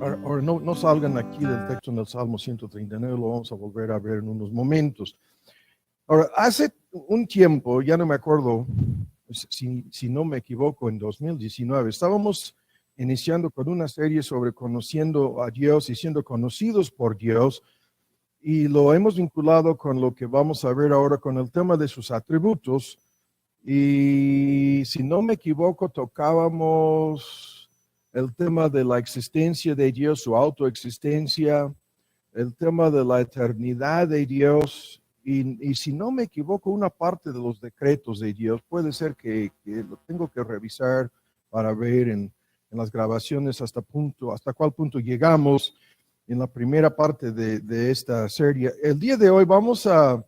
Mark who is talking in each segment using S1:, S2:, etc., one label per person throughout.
S1: Ahora no salgan aquí del texto en el Salmo 139, lo vamos a volver a ver en unos momentos. Ahora, hace un tiempo, ya no me acuerdo, si no me equivoco, en 2019, estábamos iniciando con una serie sobre conociendo a Dios y siendo conocidos por Dios, y lo hemos vinculado con lo que vamos a ver ahora con el tema de sus atributos. Y si no me equivoco, tocábamos el tema de la existencia de Dios, su autoexistencia, el tema de la eternidad de Dios, y si no me equivoco, una parte de los decretos de Dios. Puede ser que lo tengo que revisar para ver en las grabaciones hasta cuál punto llegamos en la primera parte de esta serie. El día de hoy vamos a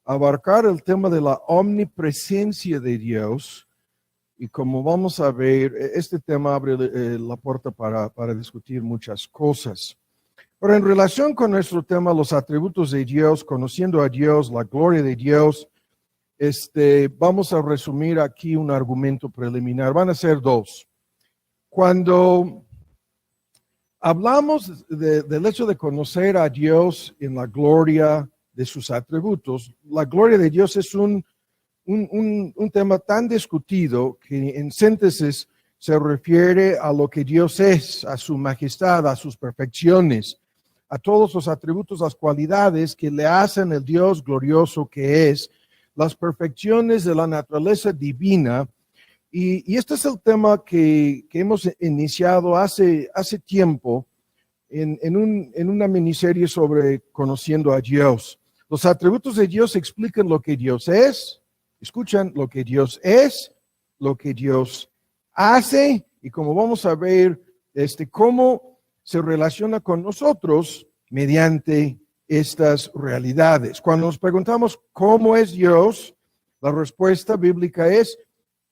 S1: abarcar el tema de la omnipresencia de Dios, y como vamos a ver, este tema abre la puerta para discutir muchas cosas. Pero en relación con nuestro tema, los atributos de Dios, conociendo a Dios, la gloria de Dios, vamos a resumir aquí un argumento preliminar. Van a ser dos. Cuando hablamos del hecho de conocer a Dios en la gloria de sus atributos, la gloria de Dios es un tema tan discutido que en síntesis se refiere a lo que Dios es, a su majestad, a sus perfecciones, a todos los atributos, las cualidades que le hacen el Dios glorioso que es, las perfecciones de la naturaleza divina. Y este es el tema que hemos iniciado hace tiempo en una miniserie sobre conociendo a Dios. Los atributos de Dios explican lo que Dios es, escuchan lo que Dios es, lo que Dios hace, y como vamos a ver, cómo se relaciona con nosotros mediante estas realidades. Cuando nos preguntamos cómo es Dios, la respuesta bíblica es,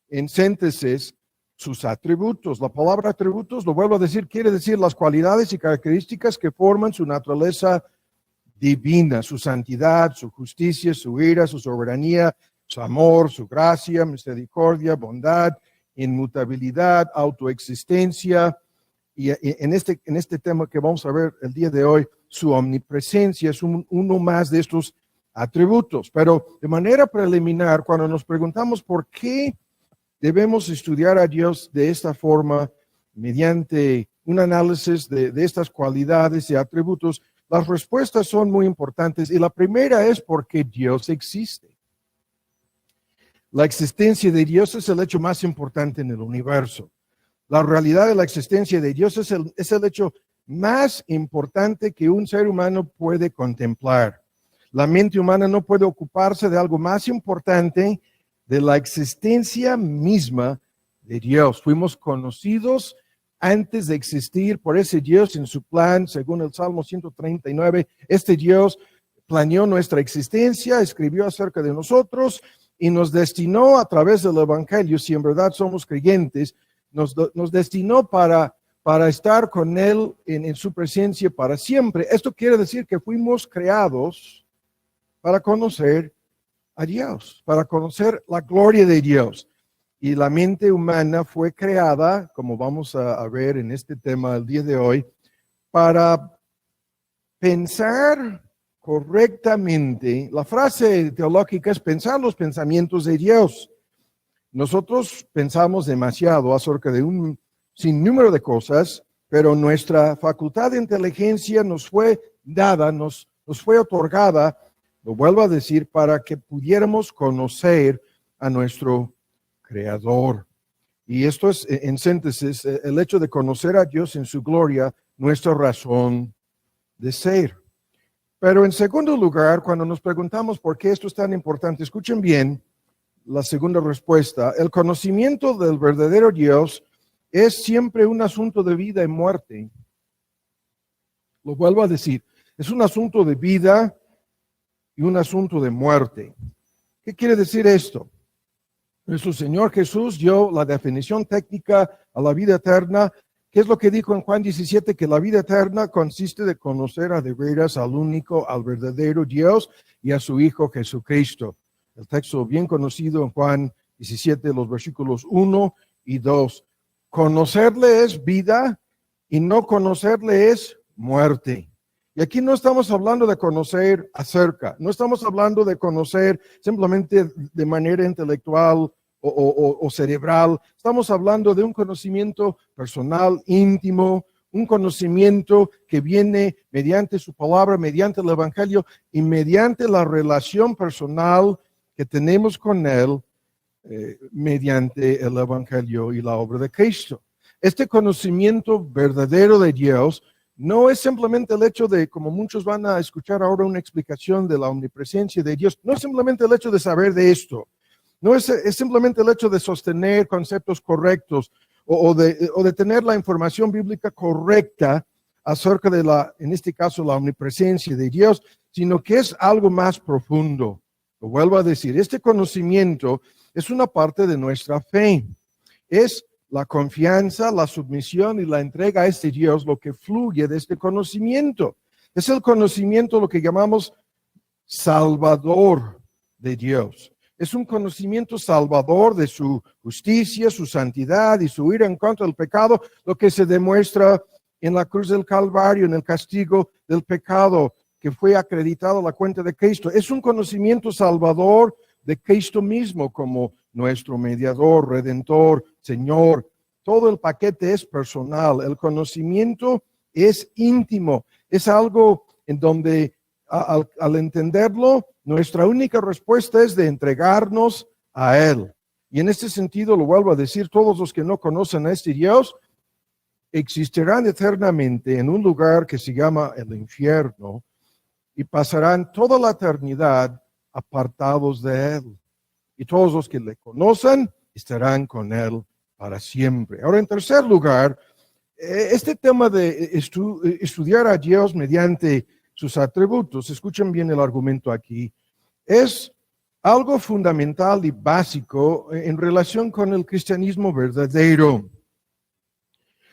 S1: en síntesis, sus atributos. La palabra atributos, lo vuelvo a decir, quiere decir las cualidades y características que forman su naturaleza divina, su santidad, su justicia, su ira, su soberanía, su amor, su gracia, misericordia, bondad, inmutabilidad, autoexistencia. Y en este tema que vamos a ver el día de hoy, su omnipresencia es uno más de estos atributos. Pero de manera preliminar, cuando nos preguntamos por qué debemos estudiar a Dios de esta forma, mediante un análisis de estas cualidades y atributos, las respuestas son muy importantes. Y la primera es porque Dios existe. La existencia de Dios es el hecho más importante en el universo. La realidad de la existencia de Dios es el hecho más importante que un ser humano puede contemplar. La mente humana no puede ocuparse de algo más importante de la existencia misma de Dios. Fuimos conocidos antes de existir por ese Dios en su plan, según el Salmo 139. Este Dios planeó nuestra existencia, escribió acerca de nosotros y nos destinó a través del Evangelio, si en verdad somos creyentes, nos destinó para estar con Él en su presencia para siempre. Esto quiere decir que fuimos creados para conocer a Dios, para conocer la gloria de Dios. Y la mente humana fue creada, como vamos a ver en este tema el día de hoy, para pensar correctamente. La frase teológica es pensar los pensamientos de Dios. Nosotros pensamos demasiado acerca de un sinnúmero de cosas, pero nuestra facultad de inteligencia nos fue dada, nos fue otorgada, lo vuelvo a decir, para que pudiéramos conocer a nuestro Creador. Y esto es, en síntesis, el hecho de conocer a Dios en su gloria, nuestra razón de ser. Pero en segundo lugar, cuando nos preguntamos por qué esto es tan importante, escuchen bien la segunda respuesta. El conocimiento del verdadero Dios es siempre un asunto de vida y muerte. Lo vuelvo a decir, es un asunto de vida y un asunto de muerte. ¿Qué quiere decir esto? Nuestro Señor Jesús dio la definición técnica a la vida eterna. ¿Qué es lo que dijo en Juan 17? Que la vida eterna consiste de conocer a de veras al único, al verdadero Dios y a su Hijo Jesucristo. El texto bien conocido en Juan 17, los versículos 1 y 2. Conocerle es vida y no conocerle es muerte. Y aquí no estamos hablando de conocer acerca, no estamos hablando de conocer simplemente de manera intelectual o cerebral. Estamos hablando de un conocimiento personal, íntimo, un conocimiento que viene mediante su palabra, mediante el Evangelio y mediante la relación personal que tenemos con Él mediante el Evangelio y la obra de Cristo. Este conocimiento verdadero de Dios no es simplemente el hecho de, como muchos van a escuchar ahora una explicación de la omnipresencia de Dios, no es simplemente el hecho de saber de esto, no es simplemente el hecho de sostener conceptos correctos o de tener la información bíblica correcta acerca de en este caso, la omnipresencia de Dios, sino que es algo más profundo. Lo vuelvo a decir, este conocimiento es una parte de nuestra fe. Es la confianza, la sumisión y la entrega a este Dios lo que fluye de este conocimiento. Es el conocimiento lo que llamamos salvador de Dios. Es un conocimiento salvador de su justicia, su santidad y su ira en contra del pecado, lo que se demuestra en la cruz del Calvario, en el castigo del pecado que fue acreditado a la cuenta de Cristo. Es un conocimiento salvador de Cristo mismo como nuestro mediador, redentor, Señor. Todo el paquete es personal. El conocimiento es íntimo. Es algo en donde al entenderlo, nuestra única respuesta es de entregarnos a Él. Y en este sentido, lo vuelvo a decir, todos los que no conocen a este Dios existirán eternamente en un lugar que se llama el infierno y pasarán toda la eternidad apartados de Él. Y todos los que le conocen estarán con Él para siempre. Ahora, en tercer lugar, este tema de estudiar a Dios mediante sus atributos, escuchen bien el argumento aquí, es algo fundamental y básico en relación con el cristianismo verdadero.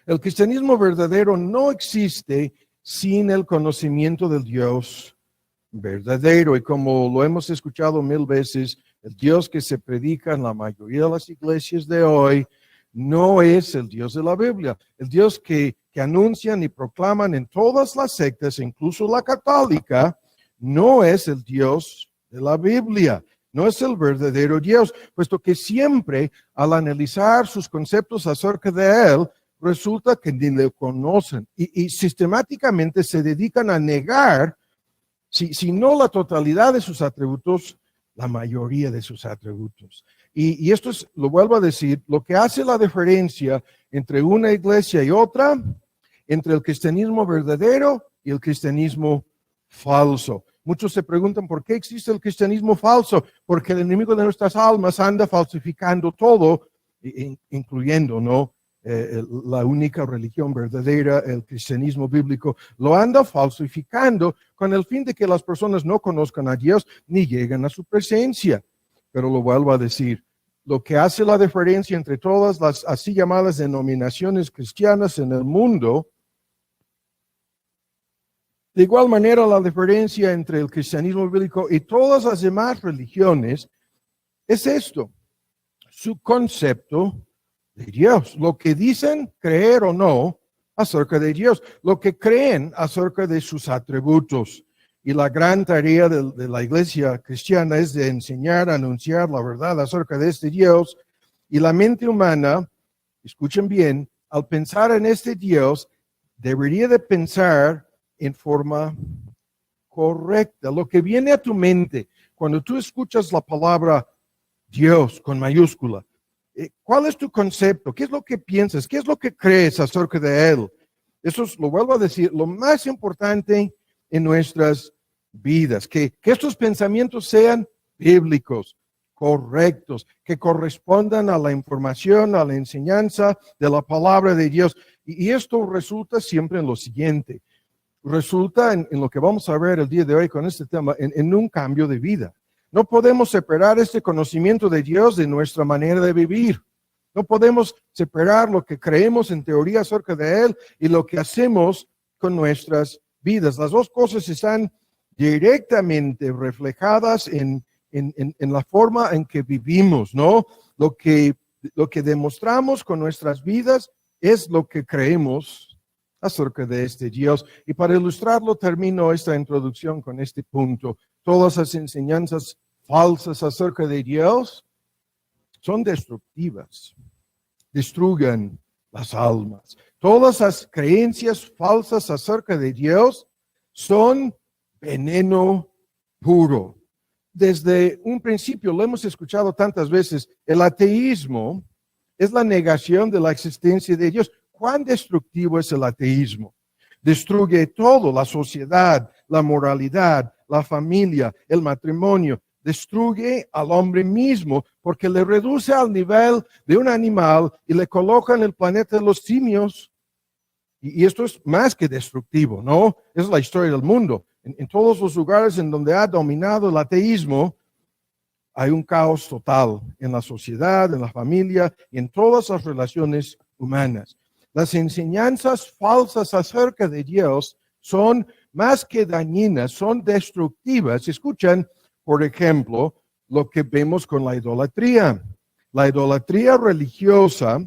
S1: El cristianismo verdadero no existe sin el conocimiento del Dios verdadero. Y como lo hemos escuchado 1000 veces, el Dios que se predica en la mayoría de las iglesias de hoy no es el Dios de la Biblia. El Dios que anuncian y proclaman en todas las sectas, incluso la católica, no es el Dios de la Biblia. No es el verdadero Dios, puesto que siempre al analizar sus conceptos acerca de Él, resulta que ni le conocen y sistemáticamente se dedican a negar, si no la totalidad de sus atributos, la mayoría de sus atributos. Y esto es, lo vuelvo a decir, lo que hace la diferencia entre una iglesia y otra, entre el cristianismo verdadero y el cristianismo falso. Muchos se preguntan por qué existe el cristianismo falso, porque el enemigo de nuestras almas anda falsificando todo, incluyendo, ¿no? La única religión verdadera, el cristianismo bíblico, lo anda falsificando con el fin de que las personas no conozcan a Dios ni lleguen a su presencia. Pero lo vuelvo a decir, lo que hace la diferencia entre todas las así llamadas denominaciones cristianas en el mundo, de igual manera la diferencia entre el cristianismo bíblico y todas las demás religiones, es esto, su concepto de Dios, lo que dicen creer o no acerca de Dios, lo que creen acerca de sus atributos. Y la gran tarea de la iglesia cristiana es de enseñar, anunciar la verdad acerca de este Dios. Y la mente humana, escuchen bien, al pensar en este Dios, debería de pensar en forma correcta. Lo que viene a tu mente cuando tú escuchas la palabra Dios con mayúscula, ¿cuál es tu concepto? ¿Qué es lo que piensas? ¿Qué es lo que crees acerca de Él? Eso es, lo vuelvo a decir, lo más importante en nuestras vidas, que estos pensamientos sean bíblicos, correctos, que correspondan a la información, a la enseñanza de la palabra de Dios. Y esto resulta siempre en lo siguiente, resulta en lo que vamos a ver el día de hoy con este tema, en un cambio de vida. No podemos separar este conocimiento de Dios de nuestra manera de vivir. No podemos separar lo que creemos en teoría acerca de Él y lo que hacemos con nuestras vidas. Las dos cosas están directamente reflejadas en la forma en que vivimos, ¿no? Lo que demostramos con nuestras vidas es lo que creemos acerca de este Dios. Y para ilustrarlo, termino esta introducción con este punto. Todas las enseñanzas falsas acerca de Dios son destructivas, destruyen las almas. Todas las creencias falsas acerca de Dios son veneno puro. Desde un principio, lo hemos escuchado tantas veces, el ateísmo es la negación de la existencia de Dios. ¿Cuán destructivo es el ateísmo? Destruye todo, la sociedad, la moralidad, la familia, el matrimonio. Destruye al hombre mismo porque le reduce al nivel de un animal y le coloca en el planeta de los simios. Y esto es más que destructivo, ¿no? Es la historia del mundo. En todos los lugares en donde ha dominado el ateísmo, hay un caos total en la sociedad, en la familia y en todas las relaciones humanas. Las enseñanzas falsas acerca de Dios son más que dañinas, son destructivas. Escuchan, por ejemplo, lo que vemos con la idolatría. La idolatría religiosa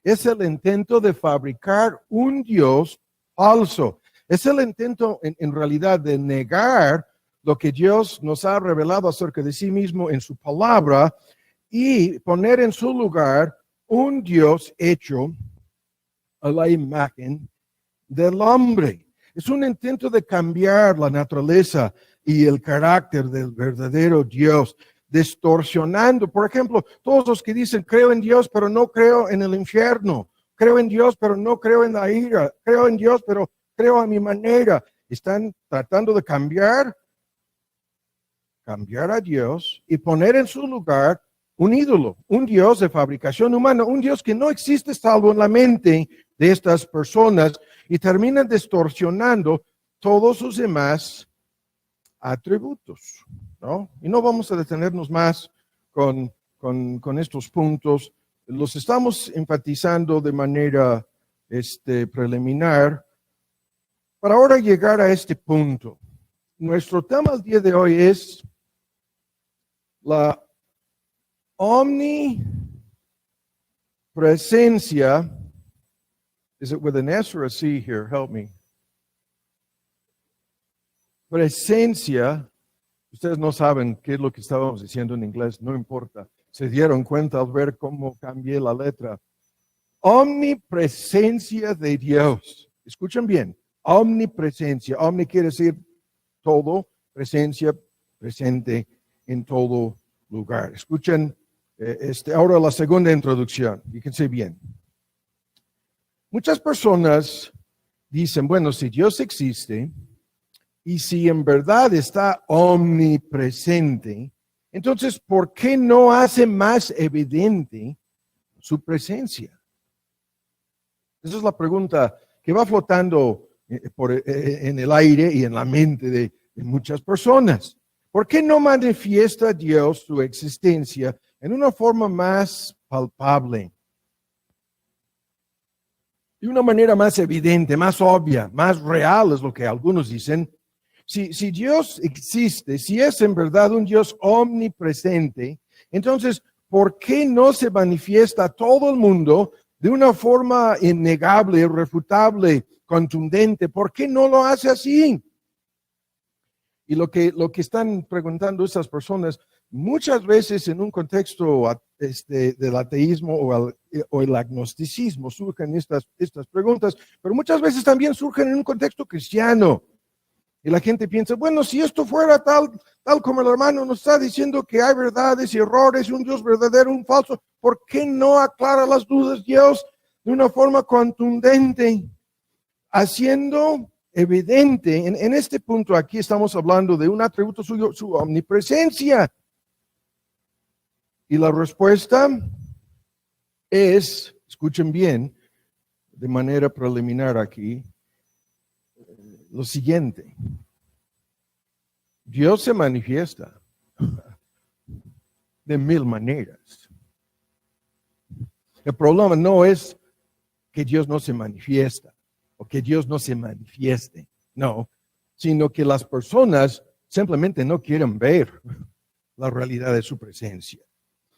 S1: es el intento de fabricar un Dios falso. Es el intento, en realidad, de negar lo que Dios nos ha revelado acerca de sí mismo en su palabra y poner en su lugar un Dios hecho a la imagen del hombre. Es un intento de cambiar la naturaleza y el carácter del verdadero Dios, distorsionando, por ejemplo, todos los que dicen creo en Dios, pero no creo en el infierno, creo en Dios, pero no creo en la ira, creo en Dios, pero creo a mi manera. Están tratando de cambiar a Dios y poner en su lugar un ídolo, un Dios de fabricación humana, un Dios que no existe salvo en la mente de estas personas y terminan distorsionando todos sus demás atributos, ¿no? Y no vamos a detenernos más con estos puntos. Los estamos enfatizando de manera preliminar para ahora llegar a este punto. Nuestro tema el día de hoy es la omnipresencia. Is it with an S or a C here? Help me. Presencia. Ustedes no saben qué es lo que estábamos diciendo en inglés, no importa. Se dieron cuenta al ver cómo cambié la letra. Omnipresencia de Dios. Escuchen bien. Omnipresencia. Omni quiere decir todo, presencia, presente en todo lugar. Escuchen ahora la segunda introducción. Fíjense bien. Muchas personas dicen, bueno, si Dios existe y si en verdad está omnipresente, entonces, ¿por qué no hace más evidente su presencia? Esa es la pregunta que va flotando en el aire y en la mente de muchas personas. ¿Por qué no manifiesta Dios su existencia en una forma más palpable? De una manera más evidente, más obvia, más real, es lo que algunos dicen. Si Dios existe, si es en verdad un Dios omnipresente, entonces, ¿por qué no se manifiesta a todo el mundo de una forma innegable, irrefutable, contundente? ¿Por qué no lo hace así? Y lo que están preguntando estas personas, muchas veces en un contexto del ateísmo o el agnosticismo surgen estas preguntas, pero muchas veces también surgen en un contexto cristiano. Y la gente piensa, bueno, si esto fuera tal como el hermano nos está diciendo que hay verdades y errores, un Dios verdadero, un falso, ¿por qué no aclara las dudas Dios de una forma contundente? Haciendo evidente, en este punto aquí estamos hablando de un atributo suyo, su omnipresencia. Y la respuesta es, escuchen bien, de manera preliminar aquí, lo siguiente. Dios se manifiesta de mil maneras. El problema no es que Dios no se manifiesta o que Dios no se manifieste, no, sino que las personas simplemente no quieren ver la realidad de su presencia.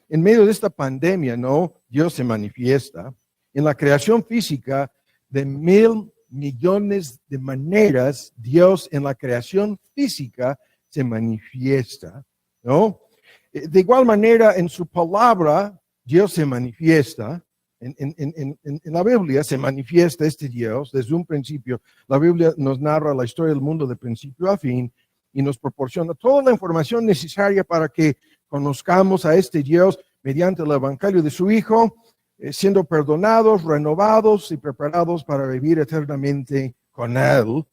S1: En medio de esta pandemia, no, Dios se manifiesta en la creación física de mil millones de maneras Dios en la creación física se manifiesta, ¿no? De igual manera, en su palabra, Dios se manifiesta. En la Biblia se manifiesta este Dios desde un principio. La Biblia nos narra la historia del mundo de principio a fin y nos proporciona toda la información necesaria para que conozcamos a este Dios mediante el evangelio de su Hijo, siendo perdonados, renovados y preparados para vivir eternamente con Él.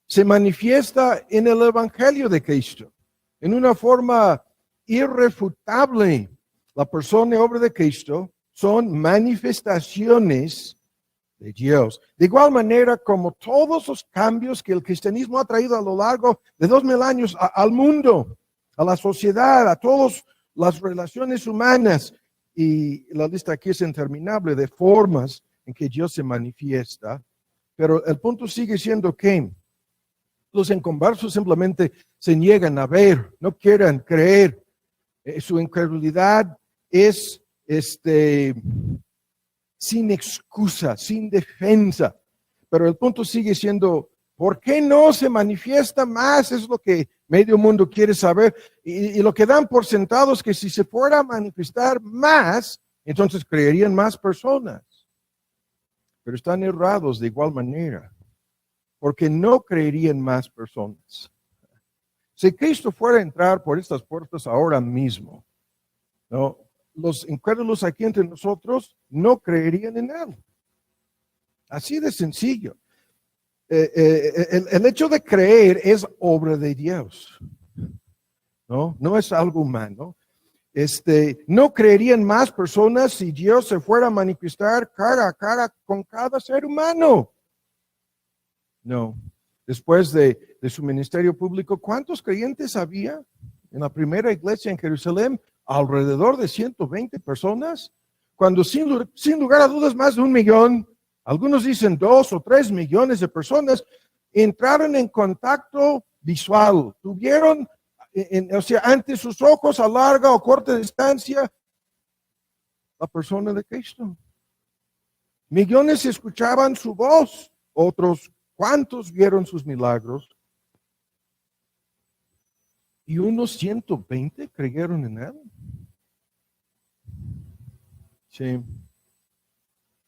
S1: Se manifiesta en el evangelio de Cristo en una forma irrefutable. La persona y obra de Cristo son manifestaciones de Dios. De igual manera como todos los cambios que el cristianismo ha traído a lo largo de 2000 años al mundo, a la sociedad, a todas las relaciones humanas, y la lista aquí es interminable de formas en que Dios se manifiesta, pero el punto sigue siendo que los inconversos simplemente se niegan a ver, no quieren creer. Su incredulidad es sin excusa, sin defensa. Pero el punto sigue siendo, ¿por qué no se manifiesta más? Es lo que medio mundo quiere saber. Y lo que dan por sentado es que si se fuera a manifestar más, entonces creerían más personas. Pero están errados de igual manera, porque no creerían más personas. Si Cristo fuera a entrar por estas puertas ahora mismo, ¿no?, los incrédulos aquí entre nosotros no creerían en Él. Así de sencillo. El hecho de creer es obra de Dios, no es algo humano. No creerían más personas si Dios se fuera a manifestar cara a cara con cada ser humano. No. Después de su ministerio público, ¿cuántos creyentes había en la primera iglesia en Jerusalén? Alrededor de 120 personas, cuando sin lugar a dudas más de 1 millón, algunos dicen 2 o 3 millones de personas, entraron en contacto visual, tuvieron, ante sus ojos a larga o corta distancia, la persona de Cristo. Millones escuchaban su voz, otros cuantos vieron sus milagros, y unos 120 creyeron en Él. Sí,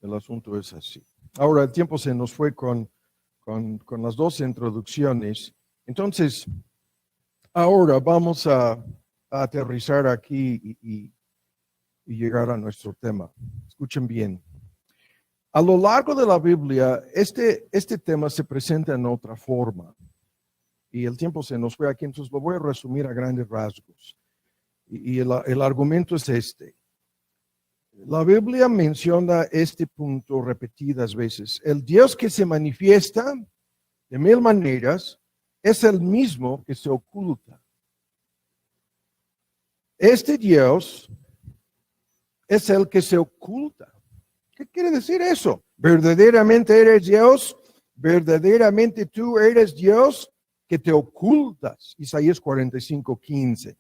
S1: el asunto es así. Ahora el tiempo se nos fue con las 2 introducciones. Entonces, ahora vamos a aterrizar aquí y llegar a nuestro tema. Escuchen bien. A lo largo de la Biblia, este tema se presenta en otra forma. Y el tiempo se nos fue aquí, entonces lo voy a resumir a grandes rasgos. Y el argumento es este. La Biblia menciona este punto repetidas veces. El Dios que se manifiesta de 1000 maneras es el mismo que se oculta. Este Dios es el que se oculta. ¿Qué quiere decir eso? ¿Verdaderamente eres Dios? ¿Verdaderamente tú eres Dios que te ocultas? Isaías 45:15.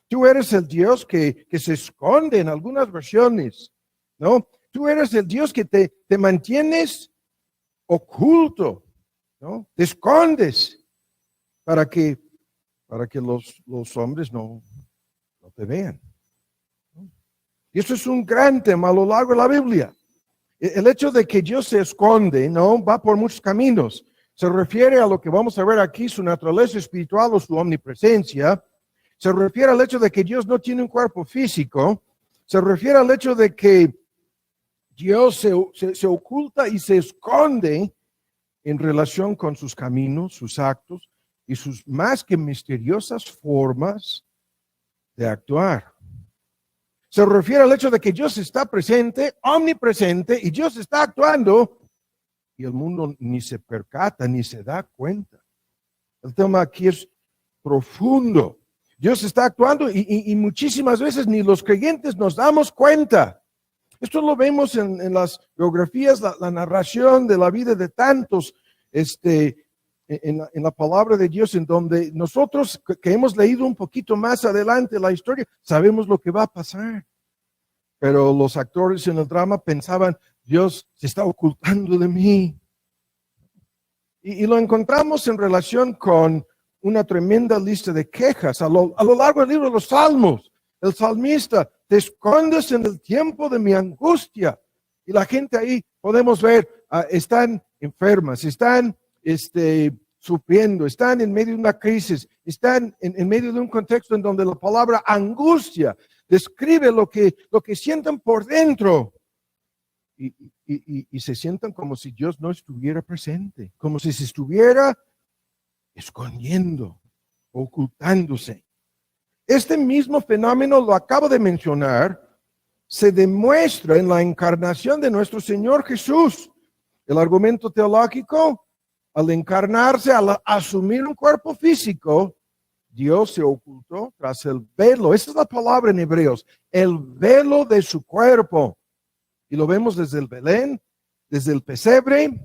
S1: Tú eres el Dios que se esconde en algunas versiones, ¿no? Tú eres el Dios que te mantienes oculto, ¿no? Te escondes para que los hombres no te vean, ¿no? Y eso es un gran tema a lo largo de la Biblia. El hecho de que Dios se esconde, ¿no?, va por muchos caminos. Se refiere a lo que vamos a ver aquí, su naturaleza espiritual o su omnipresencia. Se refiere al hecho de que Dios no tiene un cuerpo físico. Se refiere al hecho de que Dios se oculta y se esconde en relación con sus caminos, sus actos y sus más que misteriosas formas de actuar. Se refiere al hecho de que Dios está presente, omnipresente, y Dios está actuando y el mundo ni se percata, ni se da cuenta. El tema aquí es profundo. Dios está actuando y muchísimas veces ni los creyentes nos damos cuenta. Esto lo vemos en las biografías, la narración de la vida de tantos, en la palabra de Dios, en donde nosotros que hemos leído un poquito más adelante la historia, sabemos lo que va a pasar. Pero los actores en el drama pensaban, Dios se está ocultando de mí. Y lo encontramos en relación con una tremenda lista de quejas a lo largo del libro de los Salmos. El salmista, te escondes en el tiempo de mi angustia. Y la gente ahí, podemos ver, están enfermas, están sufriendo, están en medio de una crisis, están en medio de un contexto en donde la palabra angustia describe lo que sienten por dentro. Y se sientan como si Dios no estuviera presente, como si se estuviera escondiendo, ocultándose. Este mismo fenómeno, lo acabo de mencionar, se demuestra en la encarnación de nuestro Señor Jesús. El argumento teológico, al encarnarse, al asumir un cuerpo físico, Dios se ocultó tras el velo. Esa es la palabra en Hebreos, el velo de su cuerpo. Y lo vemos desde el Belén, desde el pesebre,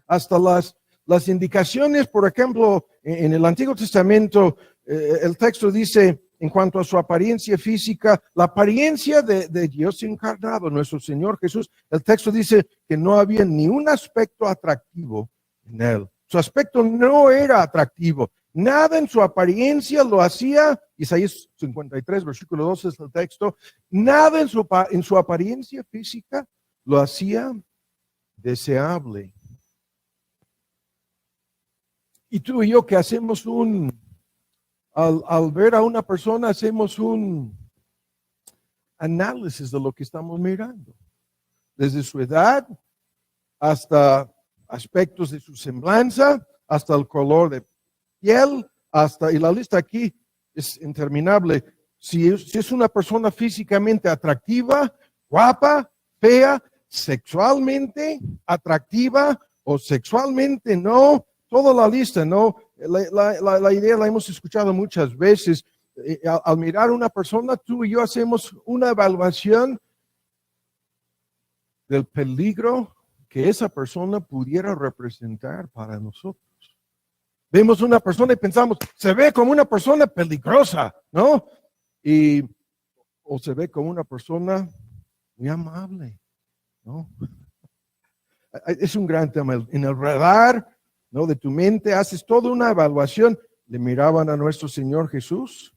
S1: hasta las indicaciones, por ejemplo, en el Antiguo Testamento, el texto dice, en cuanto a su apariencia física, la apariencia de Dios encarnado, nuestro Señor Jesús, el texto dice que no había ni un aspecto atractivo en él. Su aspecto no era atractivo. Nada en su apariencia lo hacía, Isaías 53, versículo 12 es el texto, nada en su apariencia física lo hacía deseable. Y tú y yo que hacemos al ver a una persona, hacemos un análisis de lo que estamos mirando. Desde su edad hasta aspectos de su semblanza, hasta el color de piel, y la lista aquí es interminable. Si es una persona físicamente atractiva, guapa, fea, sexualmente atractiva o sexualmente no, toda la lista, ¿no? La idea la hemos escuchado muchas veces. Al mirar a una persona, tú y yo hacemos una evaluación del peligro que esa persona pudiera representar para nosotros. Vemos una persona y pensamos, se ve como una persona peligrosa, ¿no? O se ve como una persona muy amable, ¿no? Es un gran tema. En el radar, ¿no?, de tu mente haces toda una evaluación. Le miraban a nuestro Señor Jesús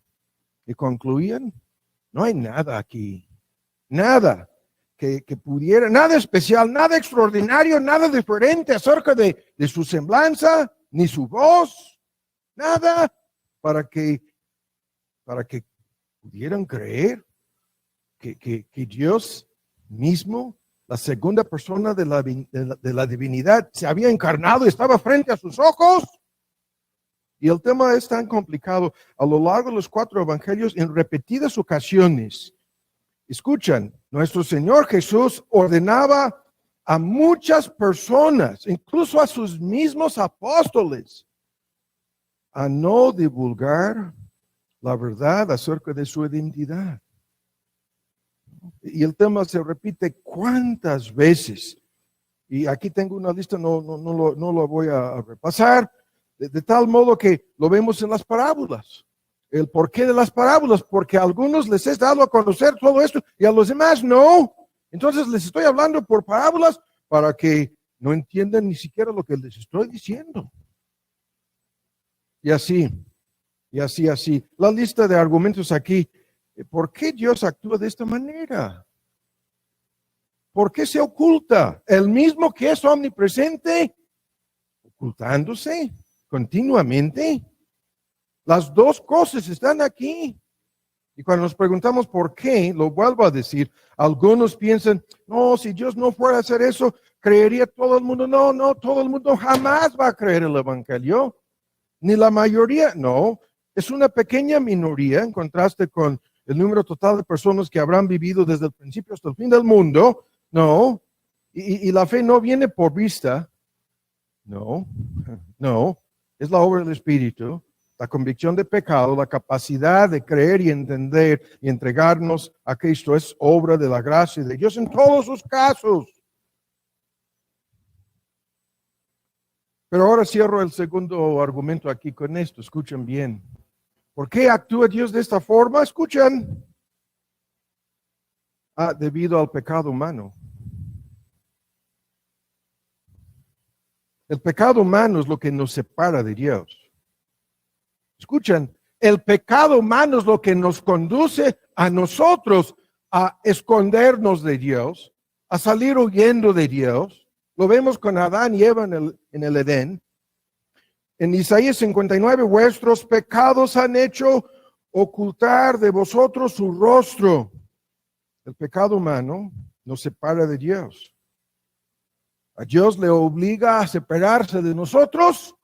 S1: y concluían, no hay nada aquí, nada que pudiera, nada especial, nada extraordinario, nada diferente acerca de su semblanza, ni su voz, nada para que pudieran creer que Dios mismo, la segunda persona de la divinidad, se había encarnado y estaba frente a sus ojos. Y el tema es tan complicado. A lo largo de los 4 evangelios, en repetidas ocasiones, escuchan, nuestro Señor Jesús ordenaba a muchas personas, incluso a sus mismos apóstoles, a no divulgar la verdad acerca de su identidad. Y el tema se repite cuántas veces. Y aquí tengo una lista, no lo voy a repasar, de tal modo que lo vemos en las parábolas. El porqué de las parábolas, porque a algunos les es dado a conocer todo esto y a los demás no. Entonces les estoy hablando por parábolas para que no entiendan ni siquiera lo que les estoy diciendo. Y así. La lista de argumentos aquí. ¿Por qué Dios actúa de esta manera? ¿Por qué se oculta? El mismo que es omnipresente, ocultándose continuamente. Las dos cosas están aquí. Y cuando nos preguntamos por qué, lo vuelvo a decir, algunos piensan, no, si Dios no fuera a hacer eso, creería todo el mundo. No, todo el mundo jamás va a creer el Evangelio. Ni la mayoría, no. Es una pequeña minoría en contraste con el número total de personas que habrán vivido desde el principio hasta el fin del mundo. No. Y la fe no viene por vista. No. Es la obra del Espíritu. La convicción de pecado, la capacidad de creer y entender y entregarnos a Cristo es obra de la gracia de Dios en todos los casos. Pero ahora cierro el segundo argumento aquí con esto. Escuchen bien. ¿Por qué actúa Dios de esta forma? Escuchen. Debido al pecado humano. El pecado humano es lo que nos separa de Dios. Escuchan, el pecado humano es lo que nos conduce a nosotros a escondernos de Dios, a salir huyendo de Dios. Lo vemos con Adán y Eva en el Edén. En Isaías 59, vuestros pecados han hecho ocultar de vosotros su rostro. El pecado humano nos separa de Dios. A Dios le obliga a separarse de nosotros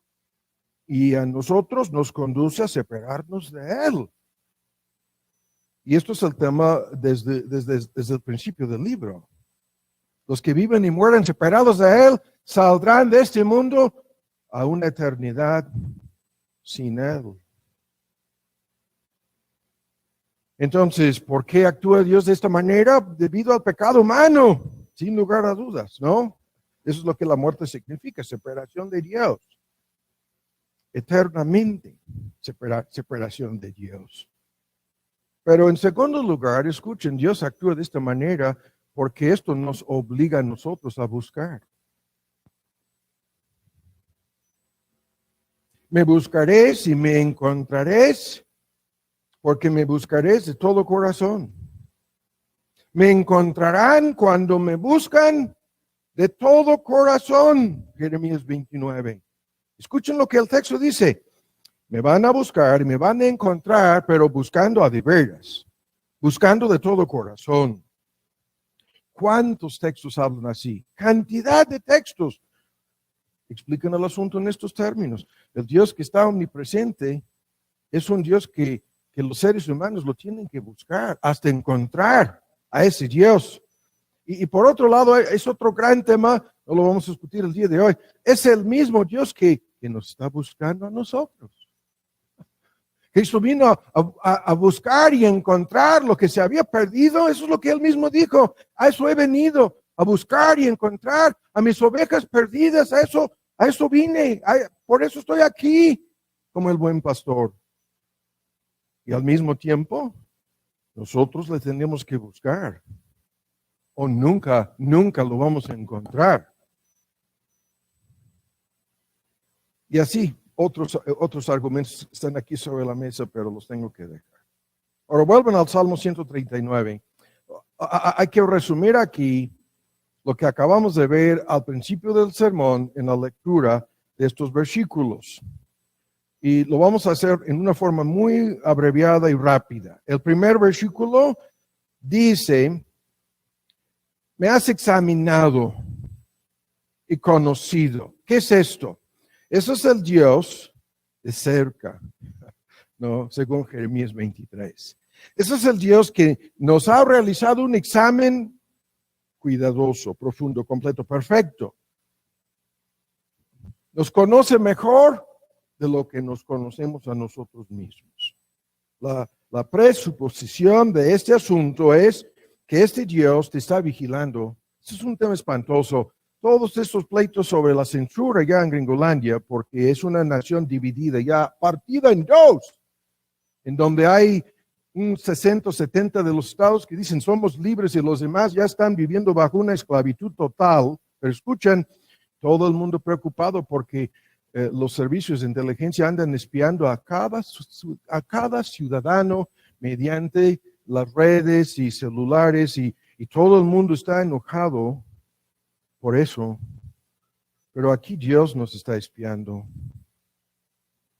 S1: y a nosotros nos conduce a separarnos de Él. Y esto es el tema desde el principio del libro. Los que viven y mueren separados de Él saldrán de este mundo a una eternidad sin Él. Entonces, ¿por qué actúa Dios de esta manera? Debido al pecado humano, sin lugar a dudas, ¿no? Eso es lo que la muerte significa, separación de Dios. Eternamente, separación de Dios. Pero en segundo lugar, escuchen, Dios actúa de esta manera porque esto nos obliga a nosotros a buscar. Me buscaréis y me encontraréis, porque me buscaréis de todo corazón. Me encontrarán cuando me buscan de todo corazón. Jeremías 29. Escuchen lo que el texto dice. Me van a buscar y me van a encontrar, pero buscando a de veras, buscando de todo corazón. ¿Cuántos textos hablan así? Cantidad de textos. Explican el asunto en estos términos. El Dios que está omnipresente es un Dios que los seres humanos lo tienen que buscar hasta encontrar a ese Dios. Y por otro lado, es otro gran tema, no lo vamos a discutir el día de hoy. Es el mismo Dios que nos está buscando a nosotros. Jesús vino a buscar y encontrar lo que se había perdido. Eso es lo que Él mismo dijo. A eso he venido, a buscar y encontrar a mis ovejas perdidas. A eso vine. Por eso estoy aquí, como el buen pastor. Y al mismo tiempo, nosotros le tenemos que buscar. O nunca lo vamos a encontrar. Y así, otros argumentos están aquí sobre la mesa, pero los tengo que dejar. Ahora vuelven al Salmo 139. Hay que resumir aquí lo que acabamos de ver al principio del sermón en la lectura de estos versículos. Y lo vamos a hacer en una forma muy abreviada y rápida. El primer versículo dice: me has examinado y conocido. ¿Qué es esto? Eso es el Dios de cerca, ¿no? Según Jeremías 23. Eso es el Dios que nos ha realizado un examen cuidadoso, profundo, completo, perfecto. Nos conoce mejor de lo que nos conocemos a nosotros mismos. La presuposición de este asunto es que este Dios te está vigilando. Este es un tema espantoso. Todos estos pleitos sobre la censura ya en Gringolandia, porque es una nación dividida, ya partida en dos, en donde hay un 60 o 70 de los estados que dicen somos libres y los demás ya están viviendo bajo una esclavitud total. Pero escuchan, todo el mundo preocupado porque los servicios de inteligencia andan espiando a cada ciudadano mediante las redes y celulares y todo el mundo está enojado por eso. Pero aquí Dios nos está espiando.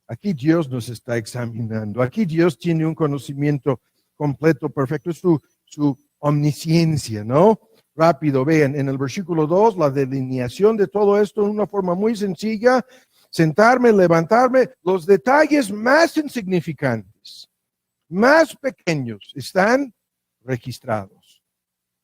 S1: Aquí Dios nos está examinando. Aquí Dios tiene un conocimiento completo, perfecto. Es su omnisciencia, ¿no? Rápido, vean, en el versículo 2, la delineación de todo esto en una forma muy sencilla. Sentarme, levantarme, los detalles más insignificantes, más pequeños, están registrados,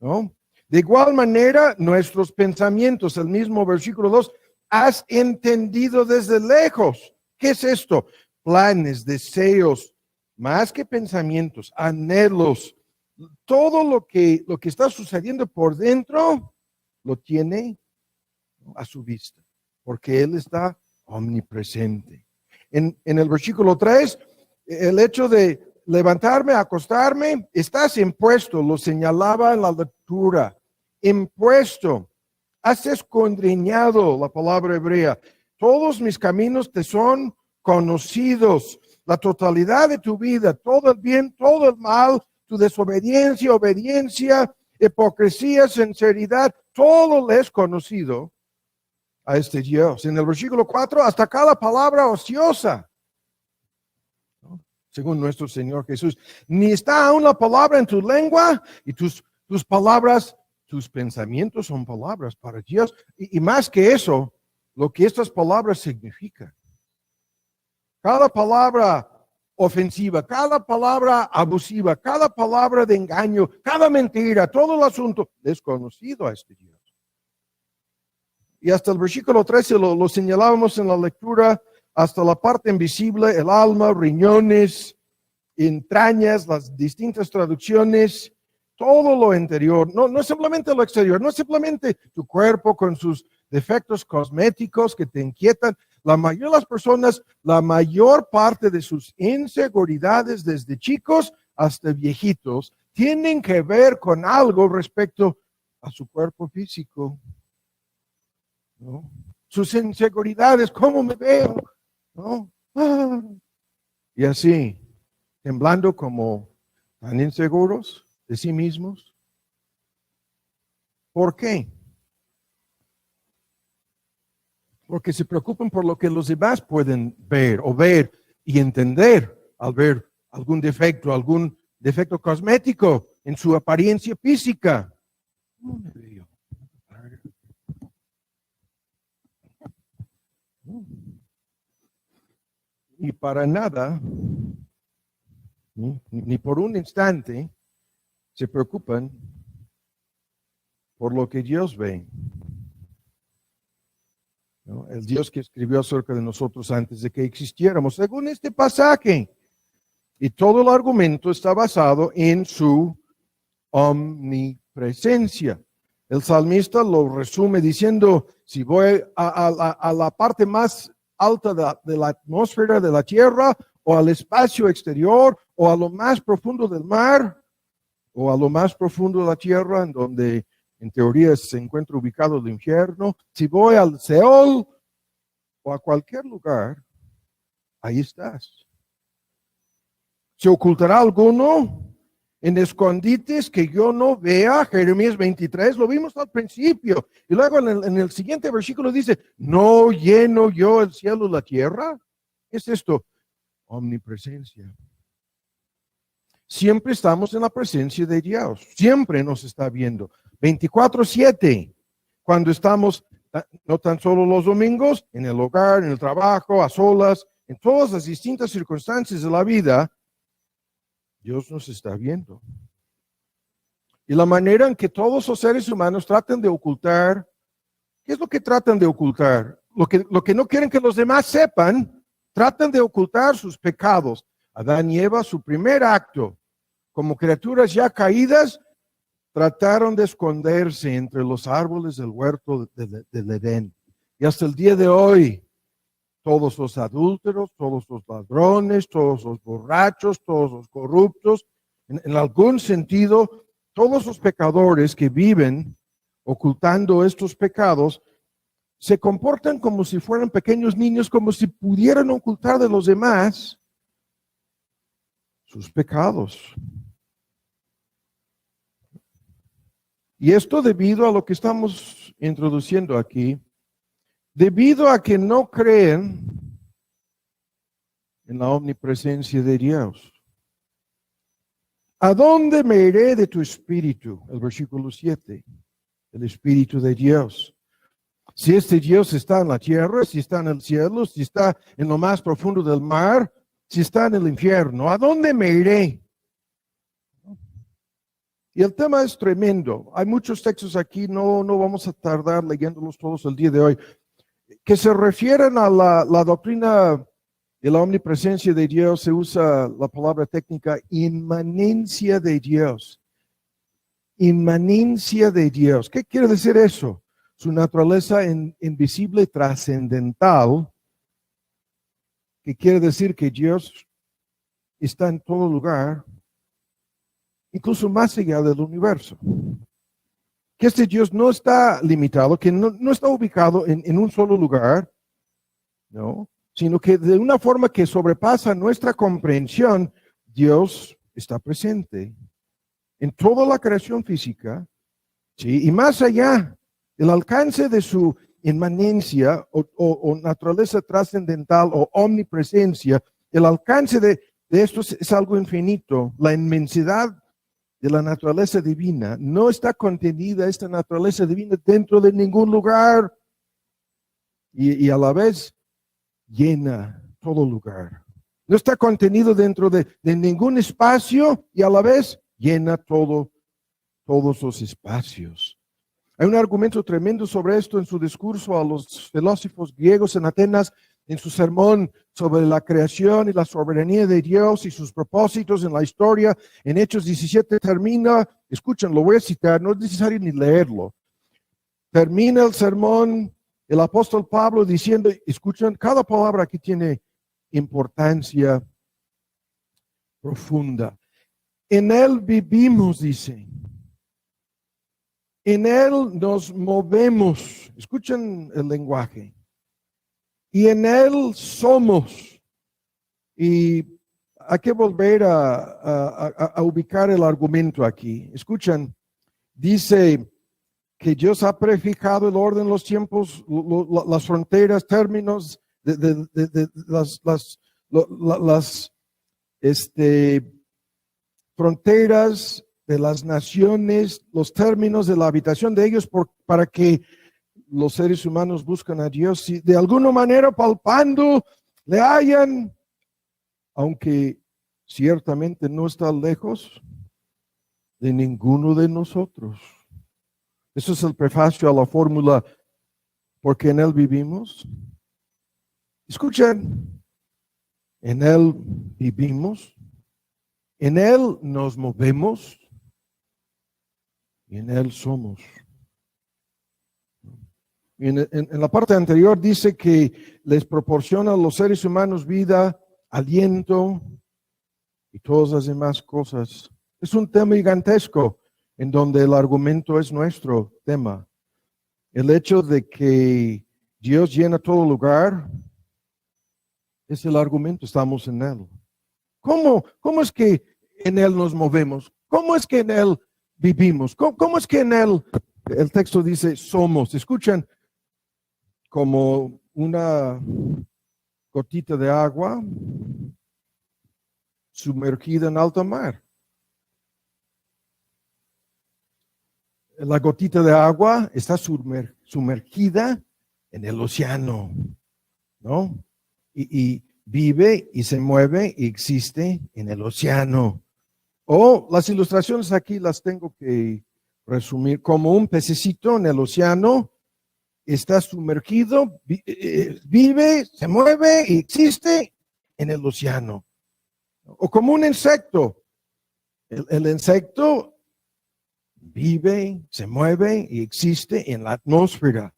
S1: ¿no? De igual manera, nuestros pensamientos, el mismo versículo 2, has entendido desde lejos. ¿Qué es esto? Planes, deseos, más que pensamientos, anhelos, todo lo que está sucediendo por dentro, lo tiene a su vista, porque Él está omnipresente. En el versículo 3, el hecho de levantarme, acostarme, estás impuesto, lo señalaba en la lectura, impuesto. has escudriñado, la palabra hebrea. Todos mis caminos te son conocidos. La totalidad de tu vida, todo el bien, todo el mal, tu desobediencia, obediencia, hipocresía, sinceridad, todo le es conocido a este Dios. En el versículo 4, hasta cada palabra ociosa, ¿no? Según nuestro Señor Jesús. Ni está aún la palabra en tu lengua, y tus palabras, tus pensamientos son palabras para Dios. Y más que eso, lo que estas palabras significan. Cada palabra ofensiva, cada palabra abusiva, cada palabra de engaño, cada mentira, todo el asunto desconocido a este Dios. Y hasta el versículo 13 lo señalábamos en la lectura, hasta la parte invisible, el alma, riñones, entrañas, las distintas traducciones, todo lo interior, no simplemente lo exterior, no simplemente tu cuerpo con sus defectos cosméticos que te inquietan. La mayoría de las personas, la mayor parte de sus inseguridades desde chicos hasta viejitos, tienen que ver con algo respecto a su cuerpo físico, ¿no? Sus inseguridades, ¿cómo me veo? ¿No? Y así, temblando como tan inseguros de sí mismos. ¿Por qué? Porque se preocupan por lo que los demás pueden ver y entender al ver algún defecto cosmético en su apariencia física. ¿Cómo me veo? Y para nada, ni por un instante, se preocupan por lo que Dios ve. ¿No? El Dios que escribió acerca de nosotros antes de que existiéramos, según este pasaje. Y todo el argumento está basado en su omnipresencia. El salmista lo resume diciendo, si voy a la parte más alta de la atmósfera de la tierra, o al espacio exterior, o a lo más profundo del mar, o a lo más profundo de la tierra, en donde en teoría se encuentra ubicado el infierno, si voy al Seol o a cualquier lugar, ahí estás. ¿Se ocultará alguno en escondites que yo no vea? Jeremías 23, lo vimos al principio. Y luego en el siguiente versículo dice, ¿no lleno yo el cielo y la tierra? ¿Qué es esto? Omnipresencia. Siempre estamos en la presencia de Dios. Siempre nos está viendo. 24/7. Cuando estamos, no tan solo los domingos, en el hogar, en el trabajo, a solas, en todas las distintas circunstancias de la vida, Dios nos está viendo. Y la manera en que todos los seres humanos tratan de ocultar, ¿qué es lo que tratan de ocultar? Lo que no quieren que los demás sepan, tratan de ocultar sus pecados. Adán y Eva, su primer acto, como criaturas ya caídas, trataron de esconderse entre los árboles del huerto del Edén. Y hasta el día de hoy, todos los adúlteros, todos los ladrones, todos los borrachos, todos los corruptos, en algún sentido, todos los pecadores que viven ocultando estos pecados, se comportan como si fueran pequeños niños, como si pudieran ocultar de los demás sus pecados. Y esto debido a lo que estamos introduciendo aquí, debido a que no creen en la omnipresencia de Dios. ¿A dónde me iré de tu espíritu? El versículo 7, el espíritu de Dios. Si este Dios está en la tierra, si está en el cielo, si está en lo más profundo del mar, si está en el infierno, ¿a dónde me iré? Y el tema es tremendo. Hay muchos textos aquí, no vamos a tardar leyéndolos todos el día de hoy, que se refieren a la doctrina de la omnipresencia de Dios. Se usa la palabra técnica inmanencia de Dios. Inmanencia de Dios. ¿Qué quiere decir eso? Su naturaleza invisible y trascendental, que quiere decir que Dios está en todo lugar, incluso más allá del universo. que este Dios no está limitado, que no está ubicado en un solo lugar, ¿no? Sino que de una forma que sobrepasa nuestra comprensión, Dios está presente en toda la creación física, ¿sí? Y más allá, el alcance de su inmanencia o naturaleza trascendental o omnipresencia, el alcance de esto es algo infinito. La inmensidad de la naturaleza divina no está contenida, esta naturaleza divina, dentro de ningún lugar y a la vez llena todo lugar. No está contenido dentro de ningún espacio y a la vez llena todos los espacios. Hay un argumento tremendo sobre esto en su discurso a los filósofos griegos en Atenas, en su sermón sobre la creación y la soberanía de Dios y sus propósitos en la historia. En Hechos 17 termina, escuchen, lo voy a citar, no es necesario ni leerlo. Termina el sermón el apóstol Pablo diciendo, escuchen, cada palabra aquí tiene importancia profunda. En él vivimos, dice. En él nos movemos. Escuchen el lenguaje. Y en él somos. Y hay que volver a ubicar el argumento aquí. Escuchen, dice que Dios ha prefijado el orden, los tiempos, las fronteras, términos de las fronteras de las naciones, los términos de la habitación de ellos para que los seres humanos buscan a Dios y de alguna manera palpando le hallan, aunque ciertamente no está lejos de ninguno de nosotros. Eso es el prefacio a la fórmula porque en él vivimos. Escuchen, en él vivimos, en él nos movemos y en él somos. Y en la parte anterior dice que les proporciona a los seres humanos vida, aliento y todas las demás cosas. Es un tema gigantesco en donde el argumento es nuestro tema. El hecho de que Dios llena todo lugar es el argumento, estamos en él. ¿Cómo es que en él nos movemos? ¿Cómo es que en él vivimos? ¿Cómo es que en él, el texto dice, somos? Escuchan, como una gotita de agua sumergida en alta mar. La gotita de agua está sumergida en el océano, ¿no? Y vive y se mueve y existe en el océano. O las ilustraciones aquí las tengo que resumir como un pececito en el océano, está sumergido, vive, se mueve y existe en el océano. O como un insecto. El insecto vive, se mueve y existe en la atmósfera.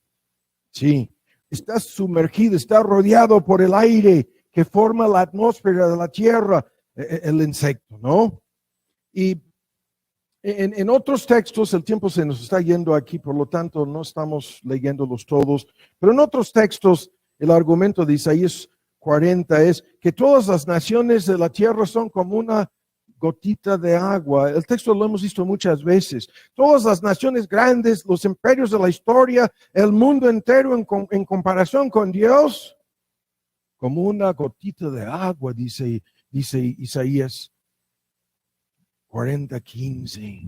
S1: Sí, está sumergido, está rodeado por el aire que forma la atmósfera de la tierra, el insecto, ¿no? Y en otros textos, el tiempo se nos está yendo aquí, por lo tanto no estamos leyéndolos todos, pero en otros textos el argumento de Isaías 40 es que todas las naciones de la tierra son como una gotita de agua. El texto lo hemos visto muchas veces. Todas las naciones grandes, los imperios de la historia, el mundo entero en comparación con Dios, como una gotita de agua, dice Isaías 40:15.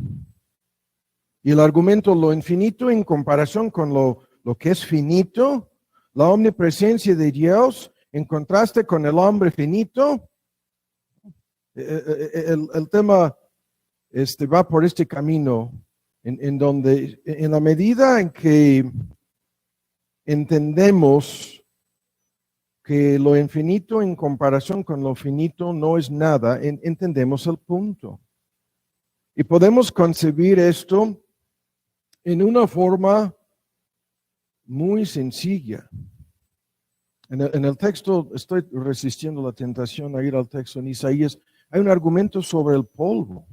S1: Y el argumento, lo infinito en comparación con lo que es finito, la omnipresencia de Dios en contraste con el hombre finito. El tema va por este camino en donde en la medida en que entendemos que lo infinito en comparación con lo finito no es nada, entendemos el punto. Y podemos concebir esto en una forma muy sencilla. En el texto, estoy resistiendo la tentación a ir al texto en Isaías, hay un argumento sobre el polvo.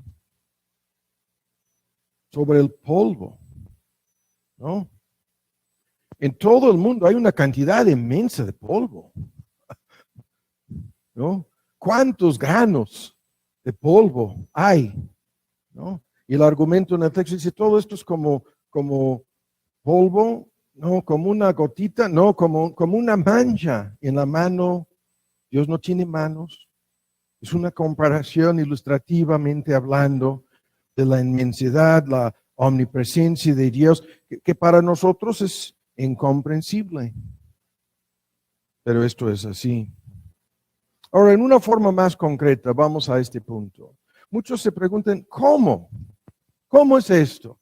S1: Sobre el polvo. ¿no? En todo el mundo hay una cantidad inmensa de polvo, ¿no? ¿Cuántos granos de polvo hay? ¿No? Y el argumento en el texto dice, todo esto es como polvo, no, como una gotita, no, como una mancha en la mano. Dios no tiene manos. Es una comparación ilustrativamente hablando de la inmensidad, la omnipresencia de Dios, que para nosotros es incomprensible. Pero esto es así. Ahora, en una forma más concreta, vamos a este punto. Muchos se preguntan, ¿cómo? ¿Cómo es esto?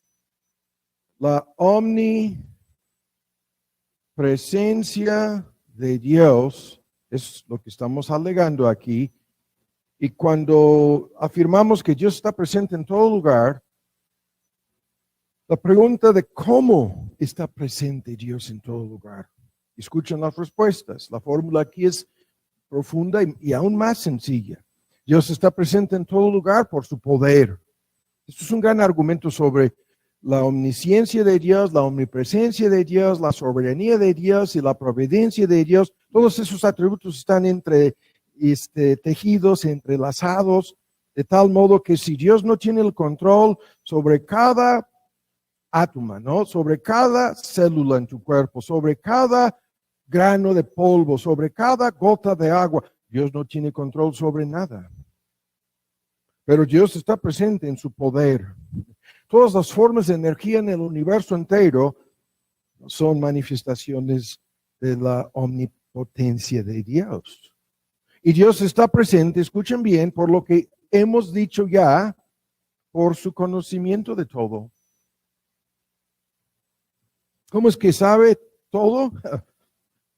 S1: La omnipresencia de Dios es lo que estamos alegando aquí. Y cuando afirmamos que Dios está presente en todo lugar, la pregunta de cómo está presente Dios en todo lugar. Escuchen las respuestas. La fórmula aquí es profunda y aún más sencilla. Dios está presente en todo lugar por su poder. Esto es un gran argumento sobre la omnisciencia de Dios, la omnipresencia de Dios, la soberanía de Dios y la providencia de Dios. Todos esos atributos están tejidos, entrelazados, de tal modo que si Dios no tiene el control sobre cada átomo, ¿no? Sobre cada célula en tu cuerpo, sobre cada grano de polvo, sobre cada gota de agua, Dios no tiene control sobre nada. Pero Dios está presente en su poder. Todas las formas de energía en el universo entero son manifestaciones de la omnipotencia de Dios. Y Dios está presente, escuchen bien, por lo que hemos dicho ya, por su conocimiento de todo. ¿Cómo es que sabe todo?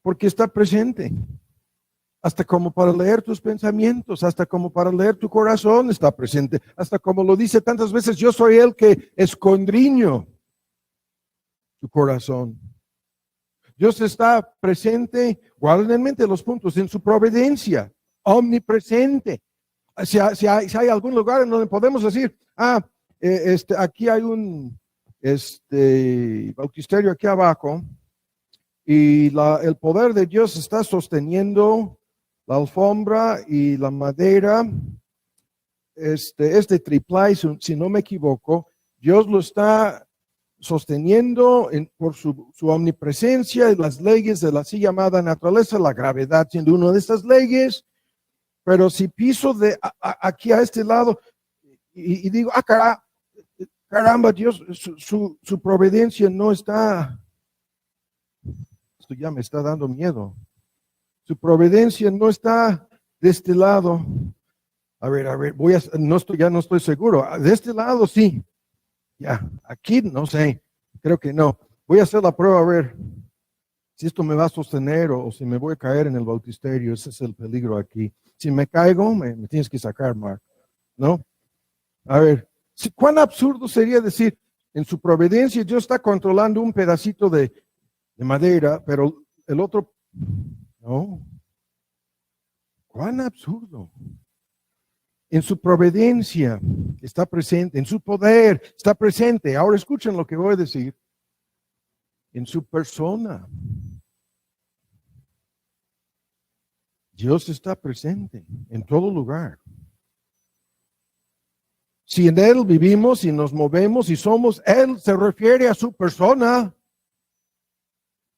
S1: Porque está presente. Hasta como para leer tus pensamientos, hasta como para leer tu corazón está presente. Hasta como lo dice tantas veces, yo soy el que escondriño tu corazón. Dios está presente, guarden en mente los puntos, en su providencia, omnipresente. Si hay algún lugar en donde podemos decir, aquí hay un bautisterio aquí abajo y el poder de Dios está sosteniendo la alfombra y la madera, triplay, si no me equivoco, Dios lo está sosteniendo por su omnipresencia y las leyes de la así llamada naturaleza, la gravedad siendo una de estas leyes, pero si piso de aquí a este lado y digo, caramba, Dios, su providencia no está, esto ya me está dando miedo. Su providencia no está de este lado. A ver, ya no estoy seguro. De este lado sí. Ya, aquí no sé. Creo que no. Voy a hacer la prueba a ver si esto me va a sostener o si me voy a caer en el bautisterio. Ese es el peligro aquí. Si me caigo, me tienes que sacar, Mark. ¿No? A ver, ¿cuán absurdo sería decir, en su providencia Dios está controlando un pedacito de madera, pero el otro... No. ¡Cuán absurdo! En su providencia está presente, en su poder está presente. Ahora escuchen lo que voy a decir. En su persona. Dios está presente en todo lugar. Si en Él vivimos y nos movemos y somos, Él se refiere a su persona.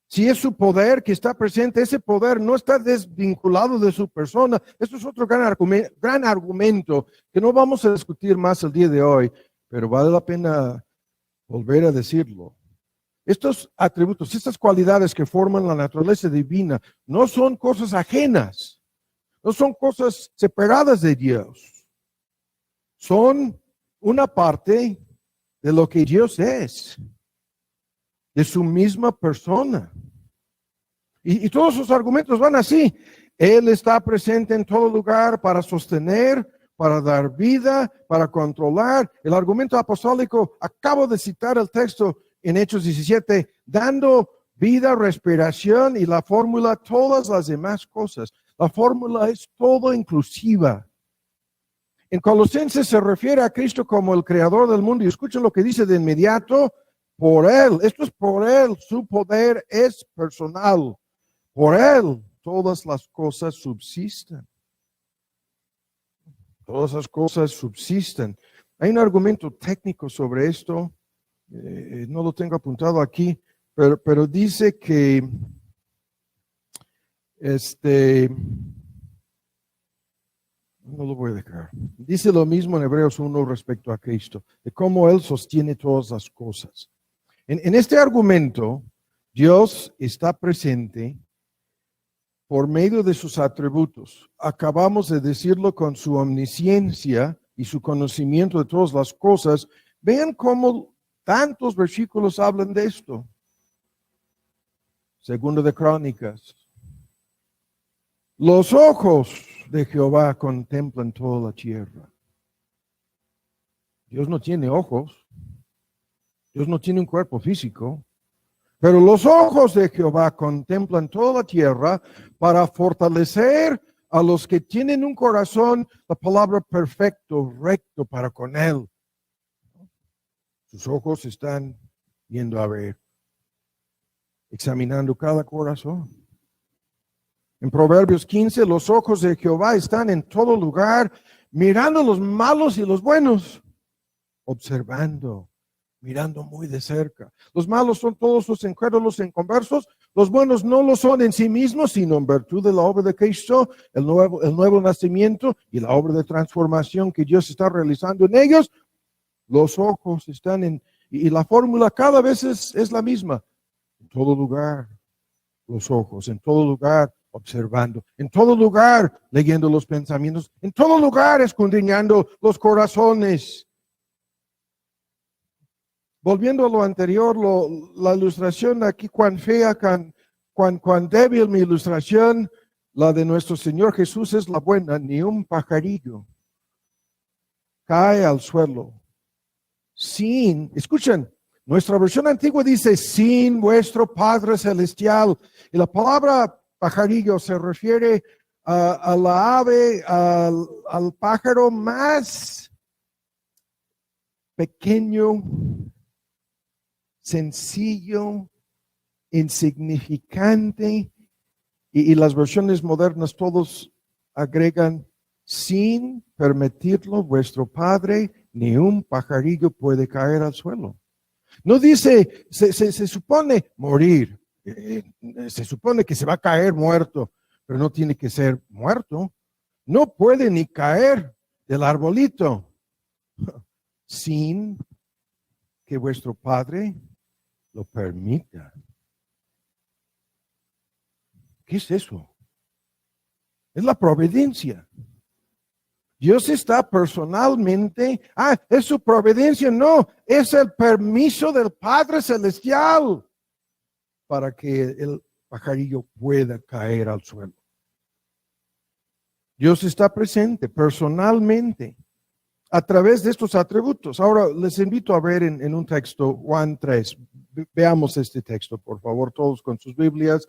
S1: Si es su poder que está presente, ese poder no está desvinculado de su persona. Esto es otro gran argumento que no vamos a discutir más el día de hoy, pero vale la pena volver a decirlo. Estos atributos, estas cualidades que forman la naturaleza divina, no son cosas ajenas, no son cosas separadas de Dios. Son una parte de lo que Dios es, de su misma persona. Y todos sus argumentos van así. Él está presente en todo lugar para sostener, para dar vida, para controlar. El argumento apostólico, acabo de citar el texto en Hechos 17, dando vida, respiración y la fórmula, todas las demás cosas. La fórmula es todo inclusiva. En Colosenses se refiere a Cristo como el creador del mundo y escuchen lo que dice de inmediato. por Él. Esto es por Él. Su poder es personal. Por Él todas las cosas subsisten. Todas las cosas subsisten. Hay un argumento técnico sobre esto. No lo tengo apuntado aquí, pero dice que no lo voy a dejar. Dice lo mismo en Hebreos 1 respecto a Cristo, de cómo Él sostiene todas las cosas. En este argumento, Dios está presente por medio de sus atributos. Acabamos de decirlo con su omnisciencia y su conocimiento de todas las cosas. Vean cómo tantos versículos hablan de esto. Segundo de Crónicas. Los ojos de Jehová contemplan toda la tierra. Dios no tiene ojos. Dios no tiene un cuerpo físico. Pero los ojos de Jehová contemplan toda la tierra para fortalecer a los que tienen un corazón, la palabra perfecto, recto para con Él. Sus ojos están yendo a ver, examinando cada corazón. En Proverbios 15, los ojos de Jehová están en todo lugar, mirando los malos y los buenos, observando, mirando muy de cerca. Los malos son todos los incrédulos e inconversos. Los buenos no lo son en sí mismos, sino en virtud de la obra de Cristo, el nuevo nacimiento y la obra de transformación que Dios está realizando en ellos. Los ojos están y la fórmula cada vez es la misma. En todo lugar, los ojos, en todo lugar, observando, en todo lugar, leyendo los pensamientos, en todo lugar, escudriñando los corazones. Volviendo a lo anterior, la ilustración aquí, cuán fea, cuán débil mi ilustración, la de nuestro Señor Jesús es la buena. Ni un pajarillo cae al suelo escuchen, nuestra versión antigua dice sin vuestro Padre Celestial. Y la palabra pajarillo se refiere a la ave, al pájaro más pequeño, sencillo, insignificante, y las versiones modernas todos agregan sin permitirlo vuestro Padre, ni un pajarillo puede caer al suelo. No dice, se supone morir, se supone que se va a caer muerto, pero no tiene que ser muerto. No puede ni caer del arbolito sin que vuestro Padre lo permita. ¿Qué es eso? Es la providencia. Dios está personalmente, es su providencia, no, es el permiso del Padre Celestial para que el pajarillo pueda caer al suelo. Dios está presente personalmente a través de estos atributos. Ahora les invito a ver en un texto, Juan 3. Veamos este texto, por favor, todos con sus Biblias.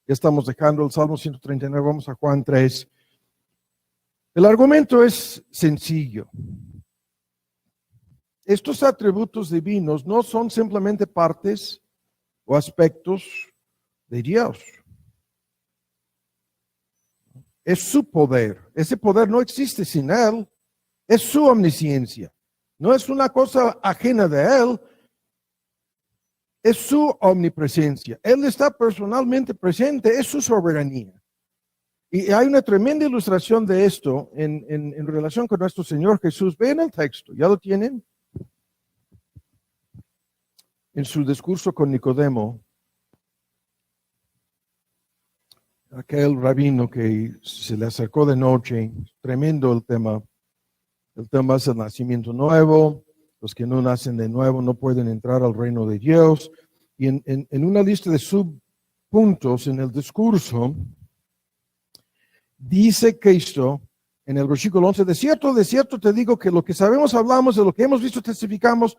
S1: Ya estamos dejando el Salmo 139, vamos a Juan 3. El argumento es sencillo. Estos atributos divinos no son simplemente partes o aspectos de Dios. Es su poder. Ese poder no existe sin Él. Es su omnisciencia. No es una cosa ajena de Él. Es su omnipresencia. Él está personalmente presente. Es su soberanía. Y hay una tremenda ilustración de esto en relación con nuestro Señor Jesús. Vean el texto, ¿ya lo tienen? En su discurso con Nicodemo, aquel rabino que se le acercó de noche, tremendo el tema. El tema es el nacimiento nuevo. Los que no nacen de nuevo no pueden entrar al reino de Dios. Y en una lista de subpuntos en el discurso, dice Cristo en el versículo 11, de cierto te digo que lo que sabemos hablamos, de lo que hemos visto testificamos,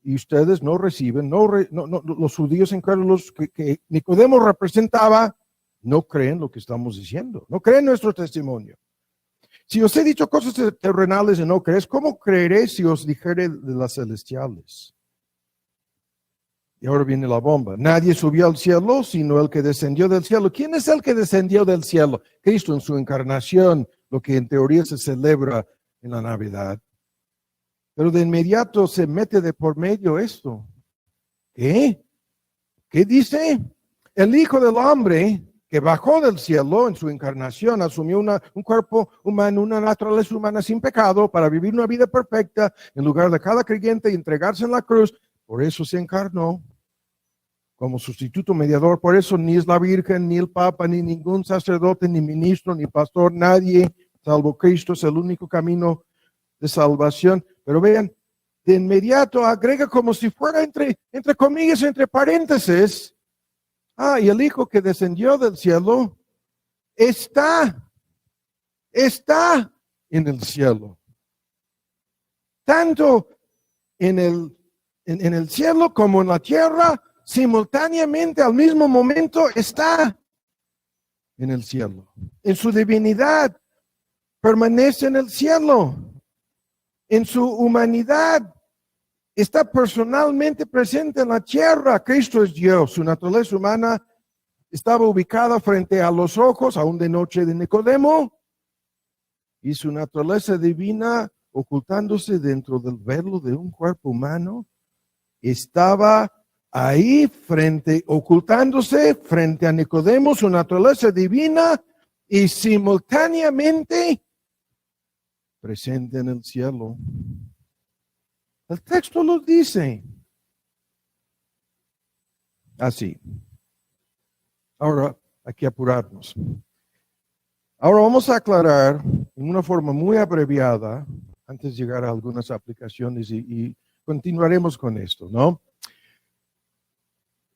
S1: y ustedes no reciben, los judíos incrédulos que Nicodemo representaba, no creen lo que estamos diciendo, no creen nuestro testimonio. Si os he dicho cosas terrenales y no crees, ¿cómo creeré si os dijere de las celestiales? Y ahora viene la bomba. Nadie subió al cielo, sino el que descendió del cielo. ¿Quién es el que descendió del cielo? Cristo en su encarnación, lo que en teoría se celebra en la Navidad. Pero de inmediato se mete de por medio esto. ¿Qué? ¿Qué dice? El Hijo del Hombre que bajó del cielo en su encarnación, asumió un cuerpo humano, una naturaleza humana sin pecado para vivir una vida perfecta en lugar de cada creyente y entregarse en la cruz. Por eso se encarnó como sustituto mediador. Por eso ni es la Virgen, ni el Papa, ni ningún sacerdote, ni ministro, ni pastor, nadie, salvo Cristo, es el único camino de salvación. Pero vean, de inmediato agrega como si fuera entre comillas, entre paréntesis, y el Hijo que descendió del cielo está en el cielo. Tanto en el cielo como en la tierra, simultáneamente al mismo momento está en el cielo. En su divinidad permanece en el cielo. En su humanidad está personalmente presente en la tierra. Cristo es Dios. Su naturaleza humana estaba ubicada frente a los ojos, aún de noche de Nicodemo, y su naturaleza divina, ocultándose dentro del velo de un cuerpo humano, estaba ahí ocultándose frente a Nicodemo, su naturaleza divina, y simultáneamente presente en el cielo. El texto lo dice así. Ahora hay que apurarnos. Ahora vamos a aclarar en una forma muy abreviada, antes de llegar a algunas aplicaciones y continuaremos con esto, ¿no?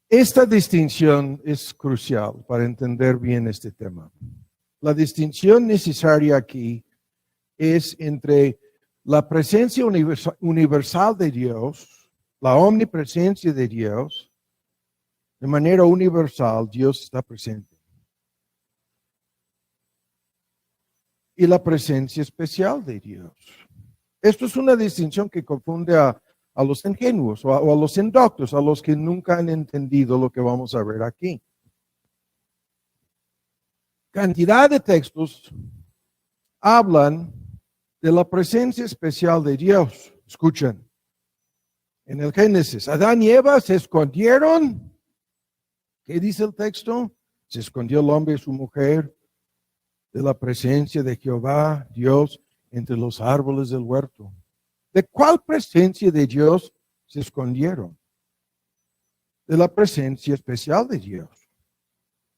S1: Esta distinción es crucial para entender bien este tema. La distinción necesaria aquí es entre la presencia universal de Dios, la omnipresencia de Dios. De manera universal, Dios está presente. Y la presencia especial de Dios. Esto es una distinción que confunde a los ingenuos o a los indoctos, a los que nunca han entendido lo que vamos a ver aquí. Cantidad de textos hablan de la presencia especial de Dios. Escuchen. En el Génesis, Adán y Eva se escondieron. ¿Qué dice el texto? Se escondió el hombre y su mujer de la presencia de Jehová, Dios, entre los árboles del huerto. ¿De cuál presencia de Dios se escondieron? De la presencia especial de Dios.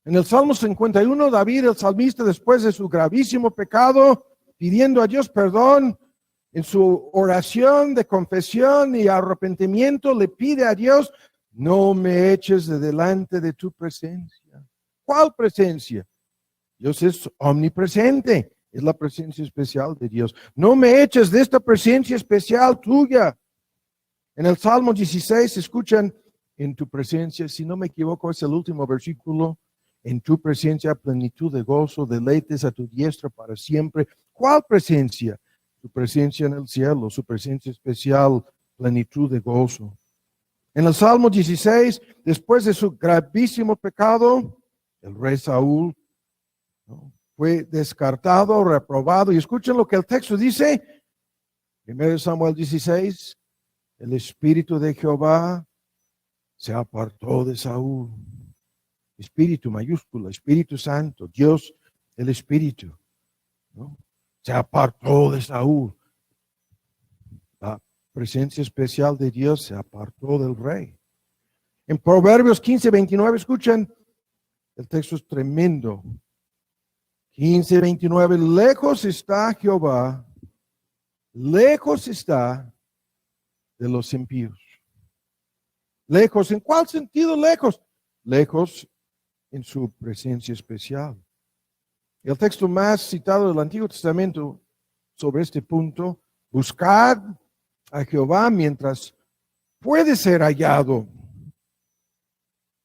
S1: En el Salmo 51, David, el salmista, después de su gravísimo pecado, pidiendo a Dios perdón, en su oración de confesión y arrepentimiento, le pide a Dios, no me eches de delante de tu presencia. ¿Cuál presencia? Dios es omnipresente, es la presencia especial de Dios. No me eches de esta presencia especial tuya. En el Salmo 16, escuchan, en tu presencia, si no me equivoco, es el último versículo, en tu presencia plenitud de gozo, deleites a tu diestra para siempre. ¿Cuál presencia? Su presencia en el cielo, su presencia especial, plenitud de gozo. En el Salmo 16, después de su gravísimo pecado, el rey Saúl, ¿no?, fue descartado, reprobado. Y escuchen lo que el texto dice. 1 Samuel 16, el Espíritu de Jehová se apartó de Saúl. Espíritu mayúscula, Espíritu Santo, Dios, el Espíritu, ¿no?, se apartó de Saúl. La presencia especial de Dios se apartó del rey. En Proverbios 15:29, escuchen, el texto es tremendo. 15:29, lejos está Jehová, lejos está de los impíos. Lejos, ¿en cuál sentido lejos? Lejos en su presencia especial. El texto más citado del Antiguo Testamento sobre este punto, buscad a Jehová mientras puede ser hallado.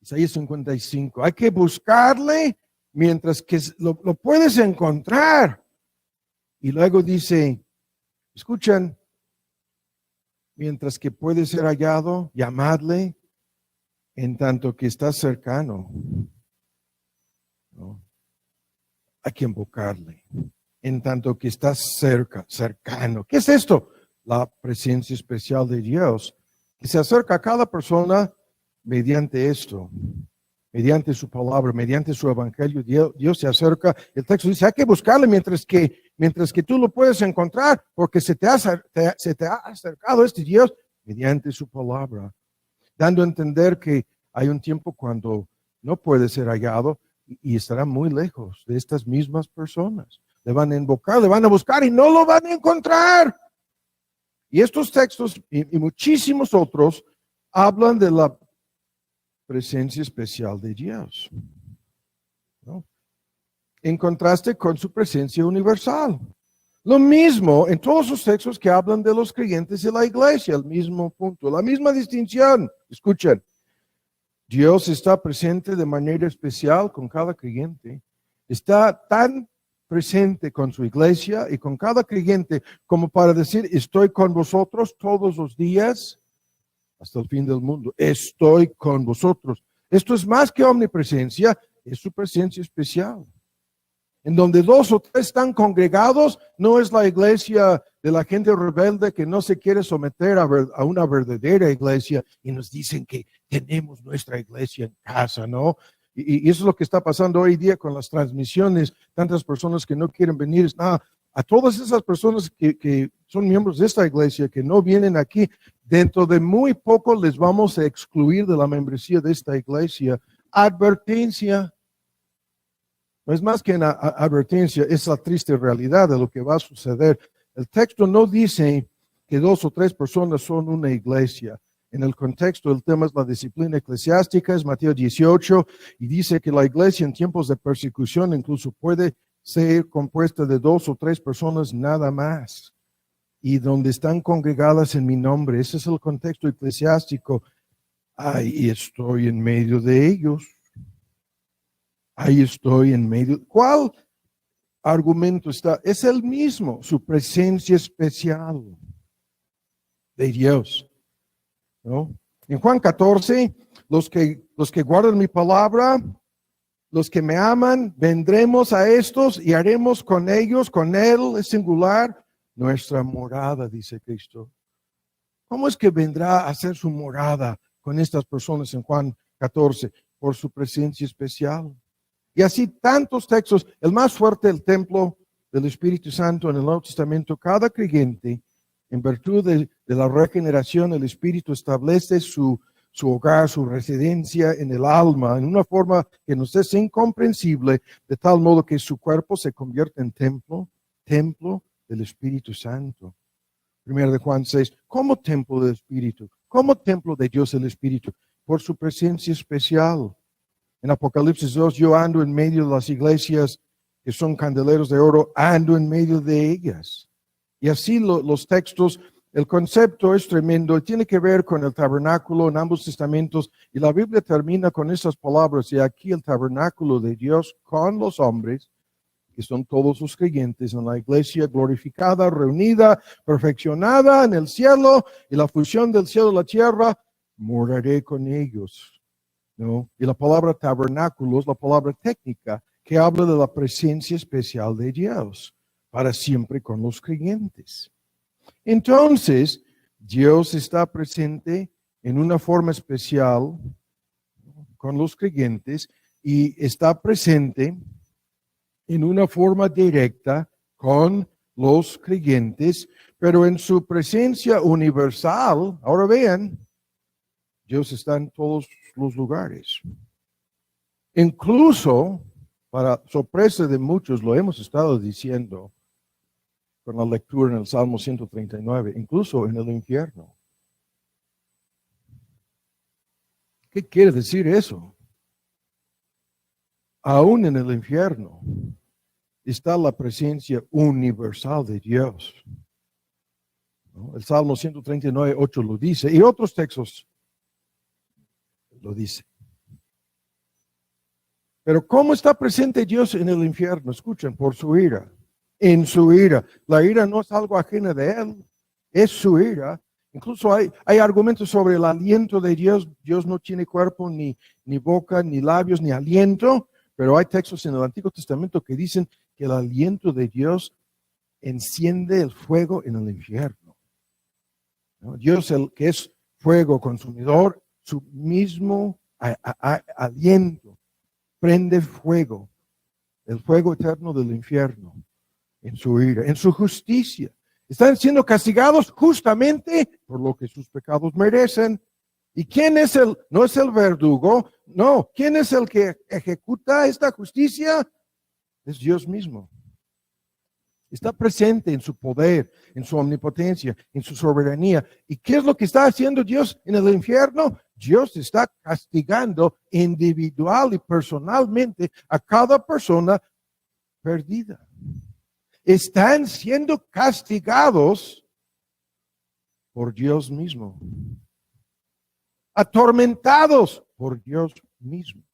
S1: Isaías 55, hay que buscarle mientras que lo puedes encontrar. Y luego dice, escuchan, mientras que puede ser hallado, llamadle en tanto que está cercano, ¿no? Hay que invocarle. En tanto que está cercano. ¿Qué es esto? La presencia especial de Dios, que se acerca a cada persona mediante esto, mediante su palabra, mediante su evangelio. Dios se acerca. El texto dice, hay que buscarle mientras que tú lo puedes encontrar, porque se te ha acercado este Dios mediante su palabra, dando a entender que hay un tiempo cuando no puede ser hallado y estará muy lejos de estas mismas personas. Le van a invocar, le van a buscar y no lo van a encontrar. Y estos textos y muchísimos otros hablan de la presencia especial de Dios, ¿no? En contraste con su presencia universal. Lo mismo en todos los textos que hablan de los creyentes y la iglesia, el mismo punto, la misma distinción. Escuchen, Dios está presente de manera especial con cada creyente. Está tan presente con su iglesia y con cada creyente como para decir, estoy con vosotros todos los días hasta el fin del mundo. Estoy con vosotros. Esto es más que omnipresencia, es su presencia especial. En donde 2 o 3 están congregados, no es la iglesia de la gente rebelde que no se quiere someter a una verdadera iglesia y nos dicen que tenemos nuestra iglesia en casa, ¿no? Y eso es lo que está pasando hoy día con las transmisiones. Tantas personas que no quieren venir. A todas esas personas que son miembros de esta iglesia, que no vienen aquí, dentro de muy poco les vamos a excluir de la membresía de esta iglesia. Advertencia. No es más que una advertencia, es la triste realidad de lo que va a suceder. El texto no dice que 2 o 3 personas son una iglesia. En el contexto, el tema es la disciplina eclesiástica, es Mateo 18, y dice que la iglesia en tiempos de persecución incluso puede ser compuesta de 2 o 3 personas nada más. Y donde están congregadas en mi nombre, ese es el contexto eclesiástico. Ahí estoy en medio de ellos. Ahí estoy en medio. ¿Cuál argumento está? Es el mismo, su presencia especial de Dios, ¿no? En Juan 14, los que guardan mi palabra, los que me aman, vendremos a estos y haremos con ellos, con él, es singular, nuestra morada, dice Cristo. ¿Cómo es que vendrá a hacer su morada con estas personas en Juan 14? Por su presencia especial. Y así tantos textos, el más fuerte, el templo del Espíritu Santo en el Nuevo Testamento. Cada creyente, en virtud de la regeneración, el Espíritu establece su hogar, su residencia en el alma, en una forma que nos es incomprensible, de tal modo que su cuerpo se convierte en templo del Espíritu Santo. Primero de Juan 6, como templo del Espíritu, como templo de Dios el Espíritu, por su presencia especial. En Apocalipsis 2, yo ando en medio de las iglesias que son candeleros de oro, ando en medio de ellas. Y así los textos, el concepto es tremendo, tiene que ver con el tabernáculo en ambos testamentos, y la Biblia termina con esas palabras, y aquí el tabernáculo de Dios con los hombres, que son todos los creyentes en la iglesia glorificada, reunida, perfeccionada en el cielo, y la fusión del cielo y la tierra, moraré con ellos. ¿No? Y la palabra tabernáculo es la palabra técnica que habla de la presencia especial de Dios para siempre con los creyentes. Entonces, Dios está presente en una forma especial con los creyentes y está presente en una forma directa con los creyentes, pero en su presencia universal, ahora vean, Dios está en todos los lugares. Incluso, para sorpresa de muchos, lo hemos estado diciendo con la lectura en el Salmo 139, incluso en el infierno. ¿Qué quiere decir eso? Aún en el infierno está la presencia universal de Dios, ¿no? El Salmo 139, 8 lo dice, y otros textos lo dice. Pero ¿cómo está presente Dios en el infierno? Escuchen, por su ira. En su ira. La ira no es algo ajeno de Él, es su ira. Incluso hay argumentos sobre el aliento de Dios. Dios no tiene cuerpo, ni boca, ni labios, ni aliento, pero hay textos en el Antiguo Testamento que dicen que el aliento de Dios enciende el fuego en el infierno, ¿no? Dios, el que es fuego consumidor, su mismo aliento prende fuego, el fuego eterno del infierno, en su ira, en su justicia. Están siendo castigados justamente por lo que sus pecados merecen. ¿Y quién es no es el verdugo? No, ¿quién es el que ejecuta esta justicia? Es Dios mismo. Está presente en su poder, en su omnipotencia, en su soberanía. ¿Y qué es lo que está haciendo Dios en el infierno? Dios está castigando individual y personalmente a cada persona perdida. Están siendo castigados por Dios mismo, atormentados por Dios mismo.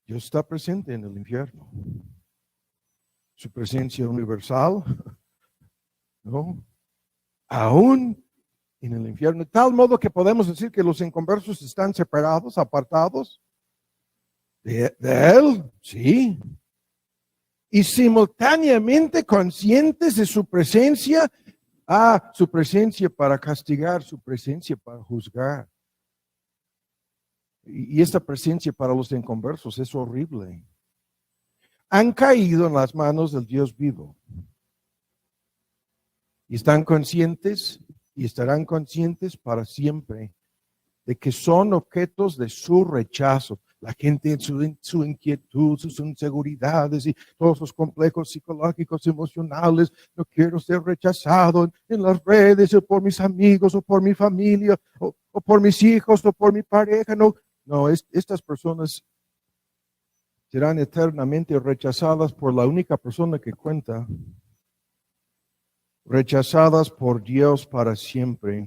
S1: Dios está presente en el infierno. Su presencia universal, ¿no? Aún en el infierno, de tal modo que podemos decir que los inconversos están separados, apartados de Él, sí, y simultáneamente conscientes de su presencia, su presencia para castigar, su presencia para juzgar. Y esta presencia para los inconversos es horrible. Han caído en las manos del Dios vivo. Y están conscientes y estarán conscientes para siempre de que son objetos de su rechazo. La gente en su inquietud, sus inseguridades y todos los complejos psicológicos, emocionales. No quiero ser rechazado en las redes o por mis amigos o por mi familia o por mis hijos o por mi pareja. No, estas personas serán eternamente rechazadas por la única persona que cuenta, rechazadas por Dios para siempre.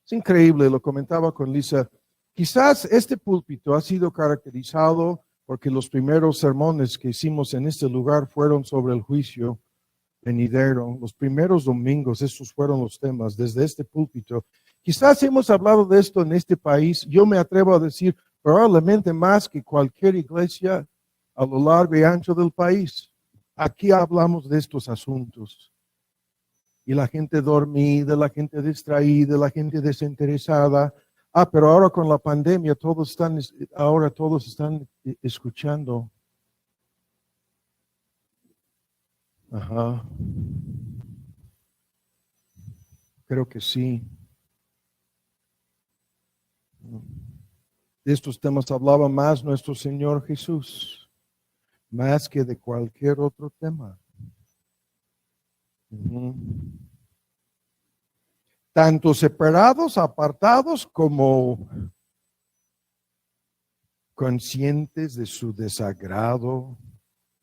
S1: Es increíble, lo comentaba con Lisa. Quizás este púlpito ha sido caracterizado porque los primeros sermones que hicimos en este lugar fueron sobre el juicio venidero. Los primeros domingos, esos fueron los temas desde este púlpito. Quizás hemos hablado de esto en este país. Yo me atrevo a decir probablemente más que cualquier iglesia a lo largo y ancho del país. Aquí hablamos de estos asuntos. Y la gente dormida, la gente distraída, la gente desinteresada. Pero ahora con la pandemia todos están escuchando. Ajá. Creo que sí. De estos temas hablaba más nuestro Señor Jesús, más que de cualquier otro tema. Tanto separados, apartados, como conscientes de su desagrado,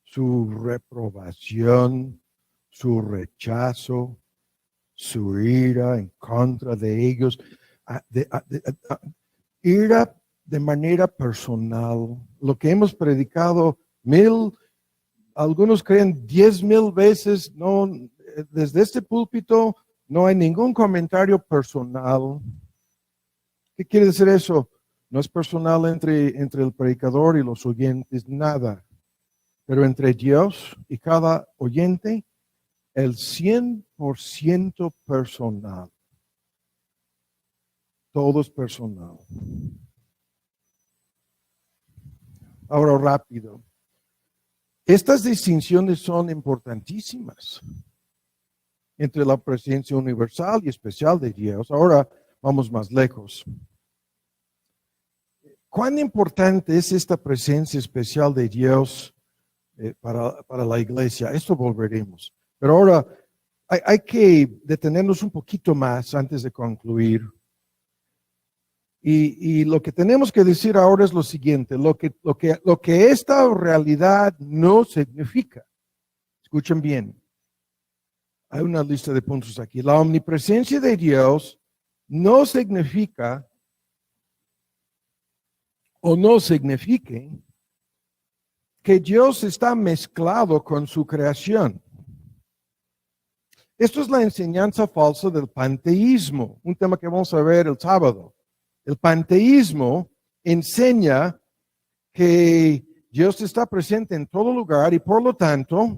S1: su reprobación, su rechazo, su ira en contra de ellos, ira de manera personal. Lo que hemos predicado algunos creen 10,000 veces, no, desde este púlpito no hay ningún comentario personal. ¿Qué quiere decir eso? No es personal entre el predicador y los oyentes, nada. Pero entre Dios y cada oyente, el 100% personal. Todo es personal. Ahora rápido. Estas distinciones son importantísimas entre la presencia universal y especial de Dios. Ahora vamos más lejos. ¿Cuán importante es esta presencia especial de Dios para la iglesia? Esto volveremos. Pero ahora hay que detenernos un poquito más antes de concluir. Y lo que tenemos que decir ahora es lo siguiente, lo que esta realidad no significa. Escuchen bien. Hay una lista de puntos aquí. La omnipresencia de Dios no significa o no signifique que Dios está mezclado con su creación. Esto es la enseñanza falsa del panteísmo, un tema que vamos a ver el sábado. El panteísmo enseña que Dios está presente en todo lugar y por lo tanto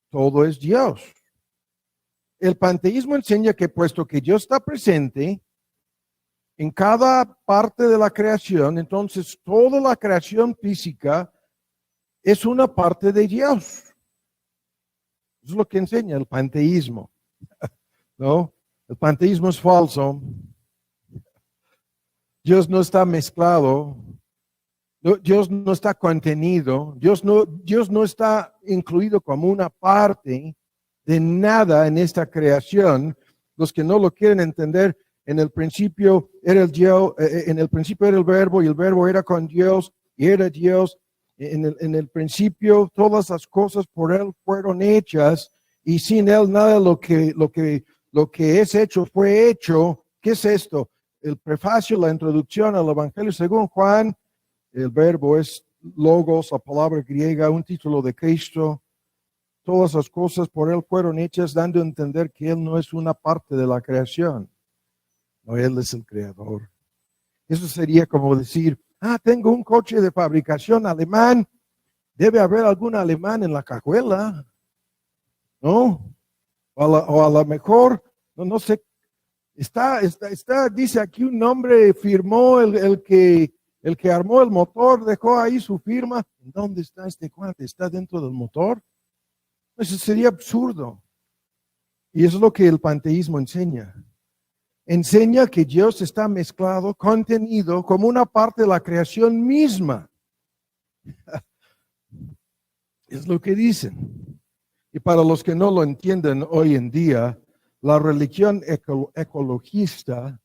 S1: todo es Dios. El panteísmo enseña que puesto que Dios está presente en cada parte de la creación, entonces toda la creación física es una parte de Dios. Eso es lo que enseña el panteísmo, ¿no? El panteísmo es falso. Dios no está mezclado. Dios no está contenido. Dios no está incluido como una parte de nada en esta creación. Los que no lo quieren entender, en el principio era el Dios, en el principio era el verbo y el verbo era con Dios y era Dios. En el principio todas las cosas por Él fueron hechas y sin Él nada lo que es hecho fue hecho. ¿Qué es esto? El prefacio, la introducción al Evangelio según Juan. El verbo es logos, la palabra griega, un título de Cristo. Todas las cosas por Él fueron hechas, dando a entender que Él no es una parte de la creación. No, Él es el creador. Eso sería como decir, tengo un coche de fabricación alemán. Debe haber algún alemán en la cajuela, ¿no? O a lo mejor, no sé, dice aquí un nombre, firmó el que armó el motor, dejó ahí su firma. ¿Dónde está este cuate? ¿Está dentro del motor? Eso sería absurdo. Y eso es lo que el panteísmo enseña. Enseña que Dios está mezclado, contenido, como una parte de la creación misma. Es lo que dicen. Y para los que no lo entienden hoy en día, la religión ecologista,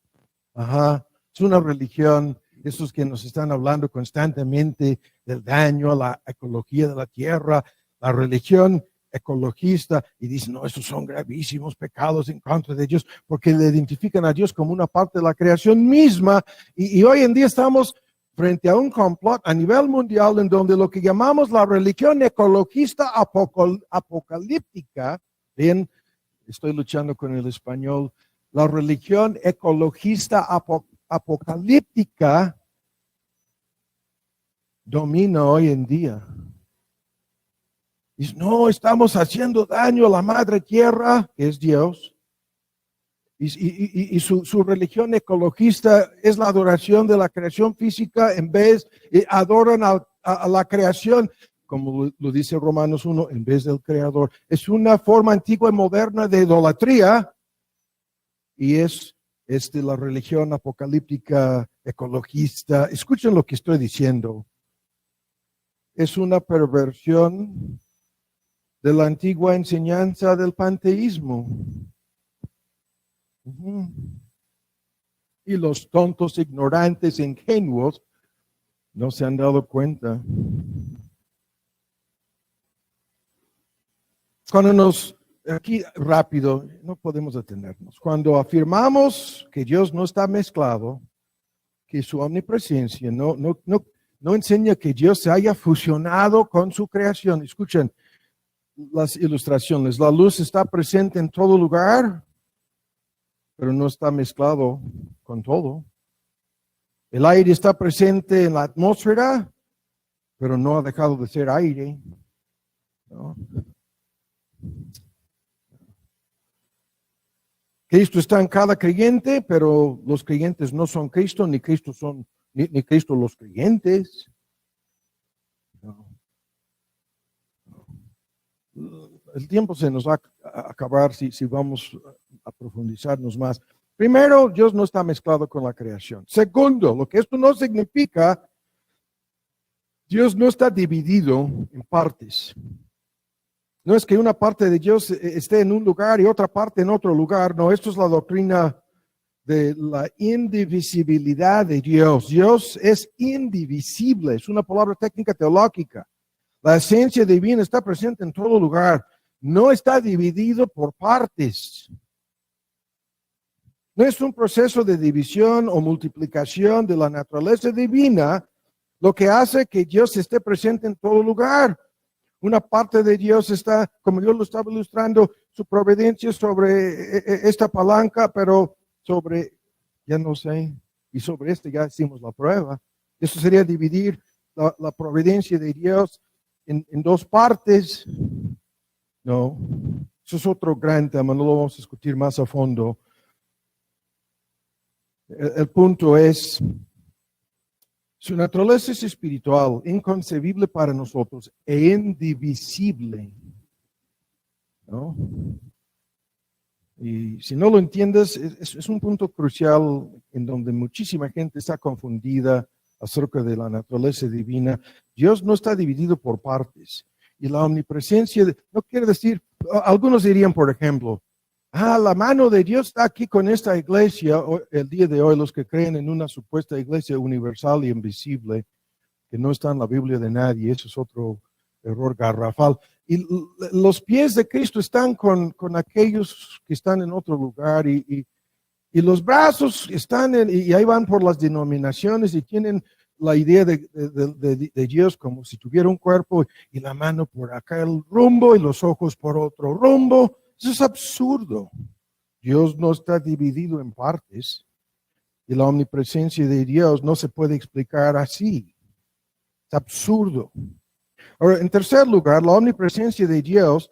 S1: es una religión, esos que nos están hablando constantemente del daño a la ecología de la tierra, la religión ecologista, y dicen, no, esos son gravísimos pecados en contra de Dios, porque le identifican a Dios como una parte de la creación misma, y hoy en día estamos frente a un complot a nivel mundial en donde lo que llamamos la religión ecologista apocalíptica, bien, estoy luchando con el español, la religión ecologista apocalíptica domina hoy en día. Dice, no, estamos haciendo daño a la madre tierra, que es Dios. Y su religión ecologista es la adoración de la creación física en vez, adoran a la creación, como lo dice Romanos 1, en vez del creador. Es una forma antigua y moderna de idolatría y es la religión apocalíptica ecologista. Escuchen lo que estoy diciendo. Es una perversión de la antigua enseñanza del panteísmo. Y los tontos, ignorantes, ingenuos no se han dado cuenta. Aquí rápido, no podemos detenernos. Cuando afirmamos que Dios no está mezclado, que su omnipresencia no enseña que Dios se haya fusionado con su creación. Escuchen las ilustraciones. La luz está presente en todo lugar, pero no está mezclado con todo. El aire está presente en la atmósfera, pero no ha dejado de ser aire, ¿no? Cristo está en cada creyente, pero los creyentes no son Cristo, ni Cristo los creyentes. No. El tiempo se nos va a acabar si vamos a profundizarnos más. Primero, Dios no está mezclado con la creación. Segundo, lo que esto no significa, Dios no está dividido en partes. No es que una parte de Dios esté en un lugar y otra parte en otro lugar. No, esto es la doctrina de la indivisibilidad de Dios. Dios es indivisible, es una palabra técnica teológica. La esencia divina está presente en todo lugar. No está dividido por partes. No es un proceso de división o multiplicación de la naturaleza divina lo que hace que Dios esté presente en todo lugar. Una parte de Dios está, como yo lo estaba ilustrando, su providencia sobre esta palanca, pero sobre, ya no sé, y sobre este ya hicimos la prueba. Eso sería dividir la providencia de Dios en dos partes. No, eso es otro gran tema, no lo vamos a discutir más a fondo. El punto es, su naturaleza es espiritual, inconcebible para nosotros e indivisible, ¿no? Y si no lo entiendes, es un punto crucial en donde muchísima gente está confundida acerca de la naturaleza divina. Dios no está dividido por partes. Y la omnipresencia, no quiere decir, algunos dirían, por ejemplo, la mano de Dios está aquí con esta iglesia, el día de hoy, los que creen en una supuesta iglesia universal y invisible, que no está en la Biblia de nadie, eso es otro error garrafal. Y los pies de Cristo están con aquellos que están en otro lugar y los brazos están y ahí van por las denominaciones y tienen la idea de Dios como si tuviera un cuerpo y la mano por acá el rumbo y los ojos por otro rumbo. Eso es absurdo. Dios no está dividido en partes y la omnipresencia de Dios no se puede explicar así. Es absurdo. Ahora, en tercer lugar, la omnipresencia de Dios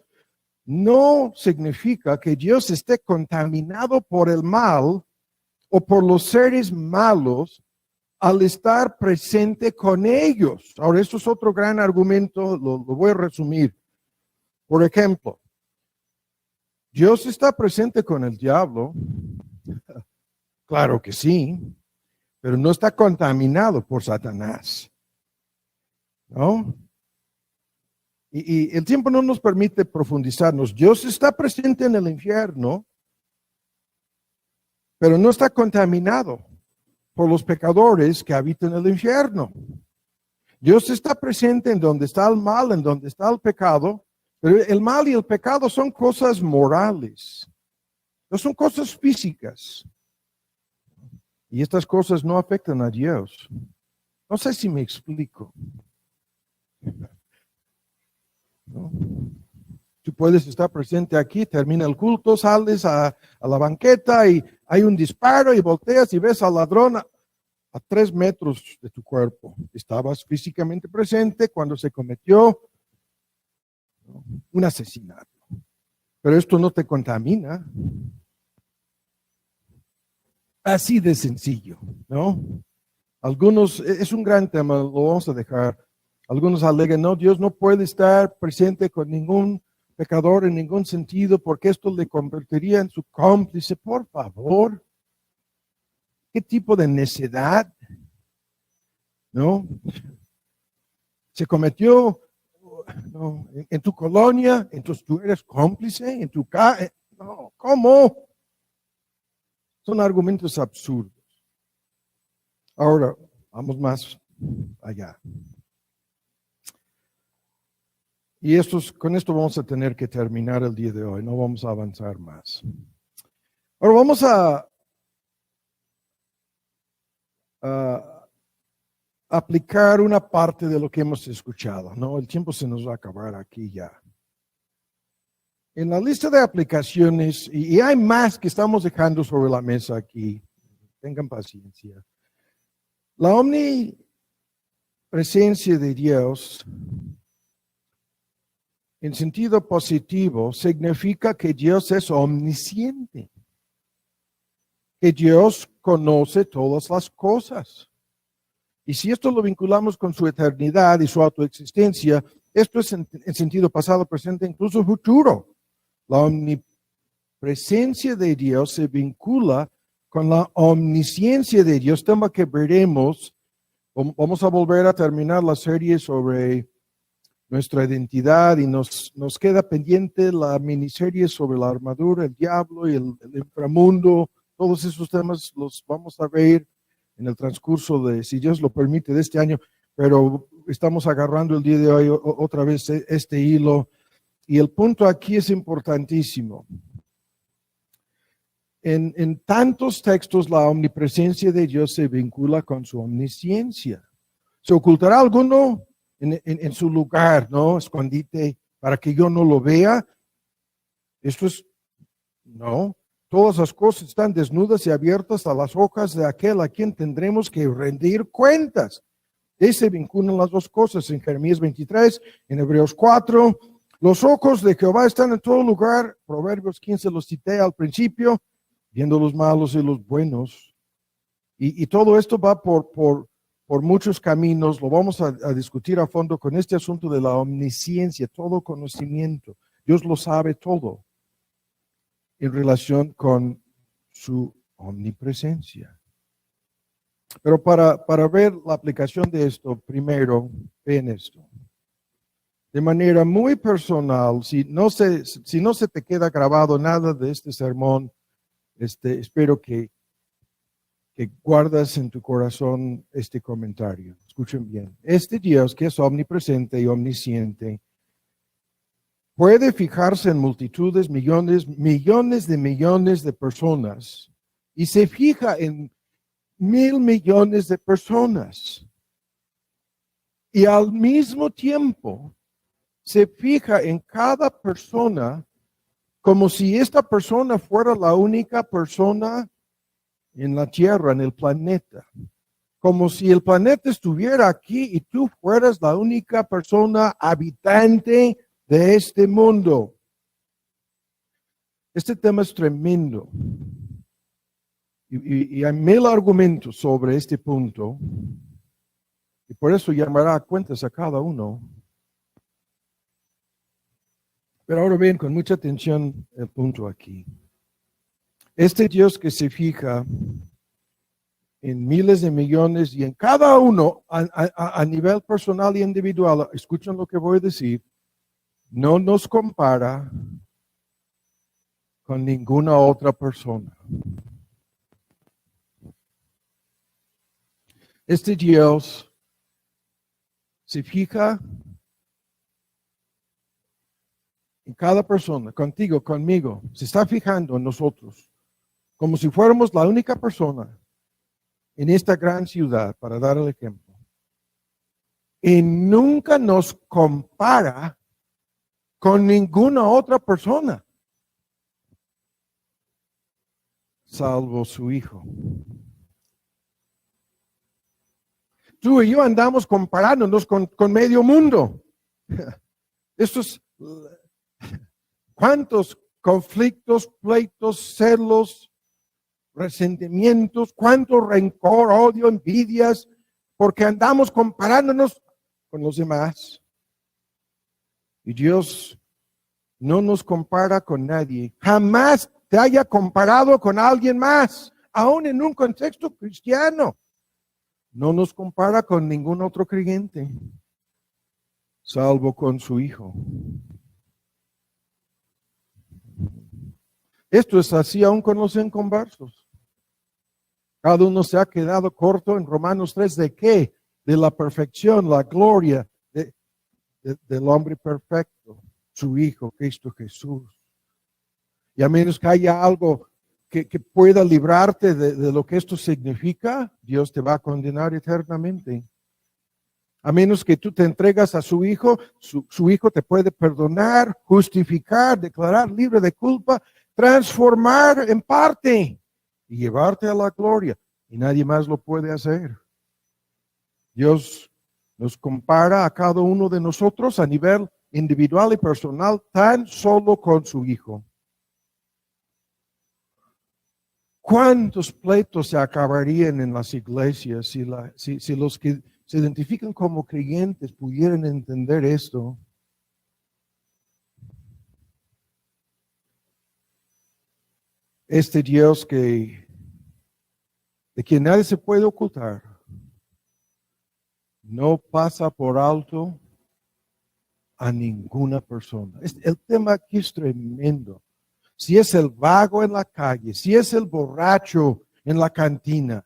S1: no significa que Dios esté contaminado por el mal o por los seres malos al estar presente con ellos. Ahora, esto es otro gran argumento, lo voy a resumir. Por ejemplo, ¿Dios está presente con el diablo? Claro que sí, pero no está contaminado por Satanás, ¿no? Y el tiempo no nos permite profundizarnos. Dios está presente en el infierno, pero no está contaminado por los pecadores que habitan en el infierno. Dios está presente en donde está el mal, en donde está el pecado, pero el mal y el pecado son cosas morales, no son cosas físicas. Y estas cosas no afectan a Dios. No sé si me explico. ¿No? Tú puedes estar presente aquí, termina el culto, sales a la banqueta y hay un disparo y volteas y ves al ladrón a 3 metros de tu cuerpo. Estabas físicamente presente cuando se cometió un asesinato. Pero esto no te contamina. Así de sencillo, ¿no? Algunos, es un gran tema, lo vamos a dejar. Algunos alegan, no, Dios no puede estar presente con ningún pecador en ningún sentido porque esto le convertiría en su cómplice. Por favor, ¿qué tipo de necedad? ¿No? Se cometió no, en tu colonia, entonces tú eres cómplice, en tu casa. No, ¿cómo? Son argumentos absurdos. Ahora, vamos más allá. Y con esto vamos a tener que terminar el día de hoy, no vamos a avanzar más. Ahora vamos a aplicar una parte de lo que hemos escuchado, ¿no? El tiempo se nos va a acabar aquí ya. En la lista de aplicaciones, y hay más que estamos dejando sobre la mesa aquí, tengan paciencia. La omnipresencia de Dios, en sentido positivo, significa que Dios es omnisciente, que Dios conoce todas las cosas. Y si esto lo vinculamos con su eternidad y su autoexistencia, esto es en sentido pasado, presente, incluso futuro. La omnipresencia de Dios se vincula con la omnisciencia de Dios, tema que veremos. Vamos a volver a terminar la serie sobre nuestra identidad y nos queda pendiente la miniserie sobre la armadura, el diablo y el inframundo. Todos esos temas los vamos a ver en el transcurso de, si Dios lo permite, de este año, pero estamos agarrando el día de hoy otra vez este hilo. Y el punto aquí es importantísimo. En tantos textos la omnipresencia de Dios se vincula con su omnisciencia. ¿Se ocultará alguno en su lugar, ¿no? Escondite para que yo no lo vea. Esto es, no. Todas las cosas están desnudas y abiertas a las ojos de aquel a quien tendremos que rendir cuentas. Se vinculan las dos cosas en Jeremías 23, en Hebreos 4. Los ojos de Jehová están en todo lugar. Proverbios 15 los cité al principio, viendo los malos y los buenos. Y todo esto va por muchos caminos. Lo vamos a discutir a fondo con este asunto de la omnisciencia, todo conocimiento. Dios lo sabe todo en relación con su omnipresencia. Pero para ver la aplicación de esto, primero, ven esto. De manera muy personal, si no se te queda grabado nada de este sermón, espero que guardas en tu corazón este comentario. Escuchen bien. Este Dios que es omnipresente y omnisciente puede fijarse en multitudes, millones de personas y se fija en 1,000 millones de personas. Y al mismo tiempo se fija en cada persona como si esta persona fuera la única persona en la Tierra, en el planeta. Como si el planeta estuviera aquí y tú fueras la única persona habitante de este mundo. Este tema es tremendo. Y hay 1,000 argumentos sobre este punto. Y por eso llamará a cuentas a cada uno. Pero ahora ven con mucha atención el punto aquí. Este Dios que se fija en miles de millones y en cada uno a nivel personal y individual, escuchen lo que voy a decir, no nos compara con ninguna otra persona. Este Dios se fija en cada persona, contigo, conmigo, se está fijando en nosotros, como si fuéramos la única persona en esta gran ciudad, para dar el ejemplo. Y nunca nos compara con ninguna otra persona, salvo su Hijo. Tú y yo andamos comparándonos con medio mundo. Estos, ¿cuántos conflictos, pleitos, celos, resentimientos, cuánto rencor, odio, envidias, porque andamos comparándonos con los demás? Y Dios no nos compara con nadie. Jamás te haya comparado con alguien más, aún en un contexto cristiano. No nos compara con ningún otro creyente, salvo con su Hijo. Esto es así aún con los inconversos. Cada uno se ha quedado corto en Romanos 3. ¿De qué? De la perfección, la gloria del hombre perfecto, su Hijo, Cristo Jesús. Y a menos que haya algo que pueda librarte de lo que esto significa, Dios te va a condenar eternamente. A menos que tú te entregas a su Hijo, su Hijo te puede perdonar, justificar, declarar libre de culpa, transformar en parte y llevarte a la gloria. Y nadie más lo puede hacer. Dios nos compara a cada uno de nosotros a nivel individual y personal tan solo con su Hijo. ¿Cuántos pleitos se acabarían en las iglesias si los que se identifican como creyentes pudieran entender esto? Este Dios de quien nadie se puede ocultar, no pasa por alto a ninguna persona. El tema aquí es tremendo. Si es el vago en la calle, si es el borracho en la cantina,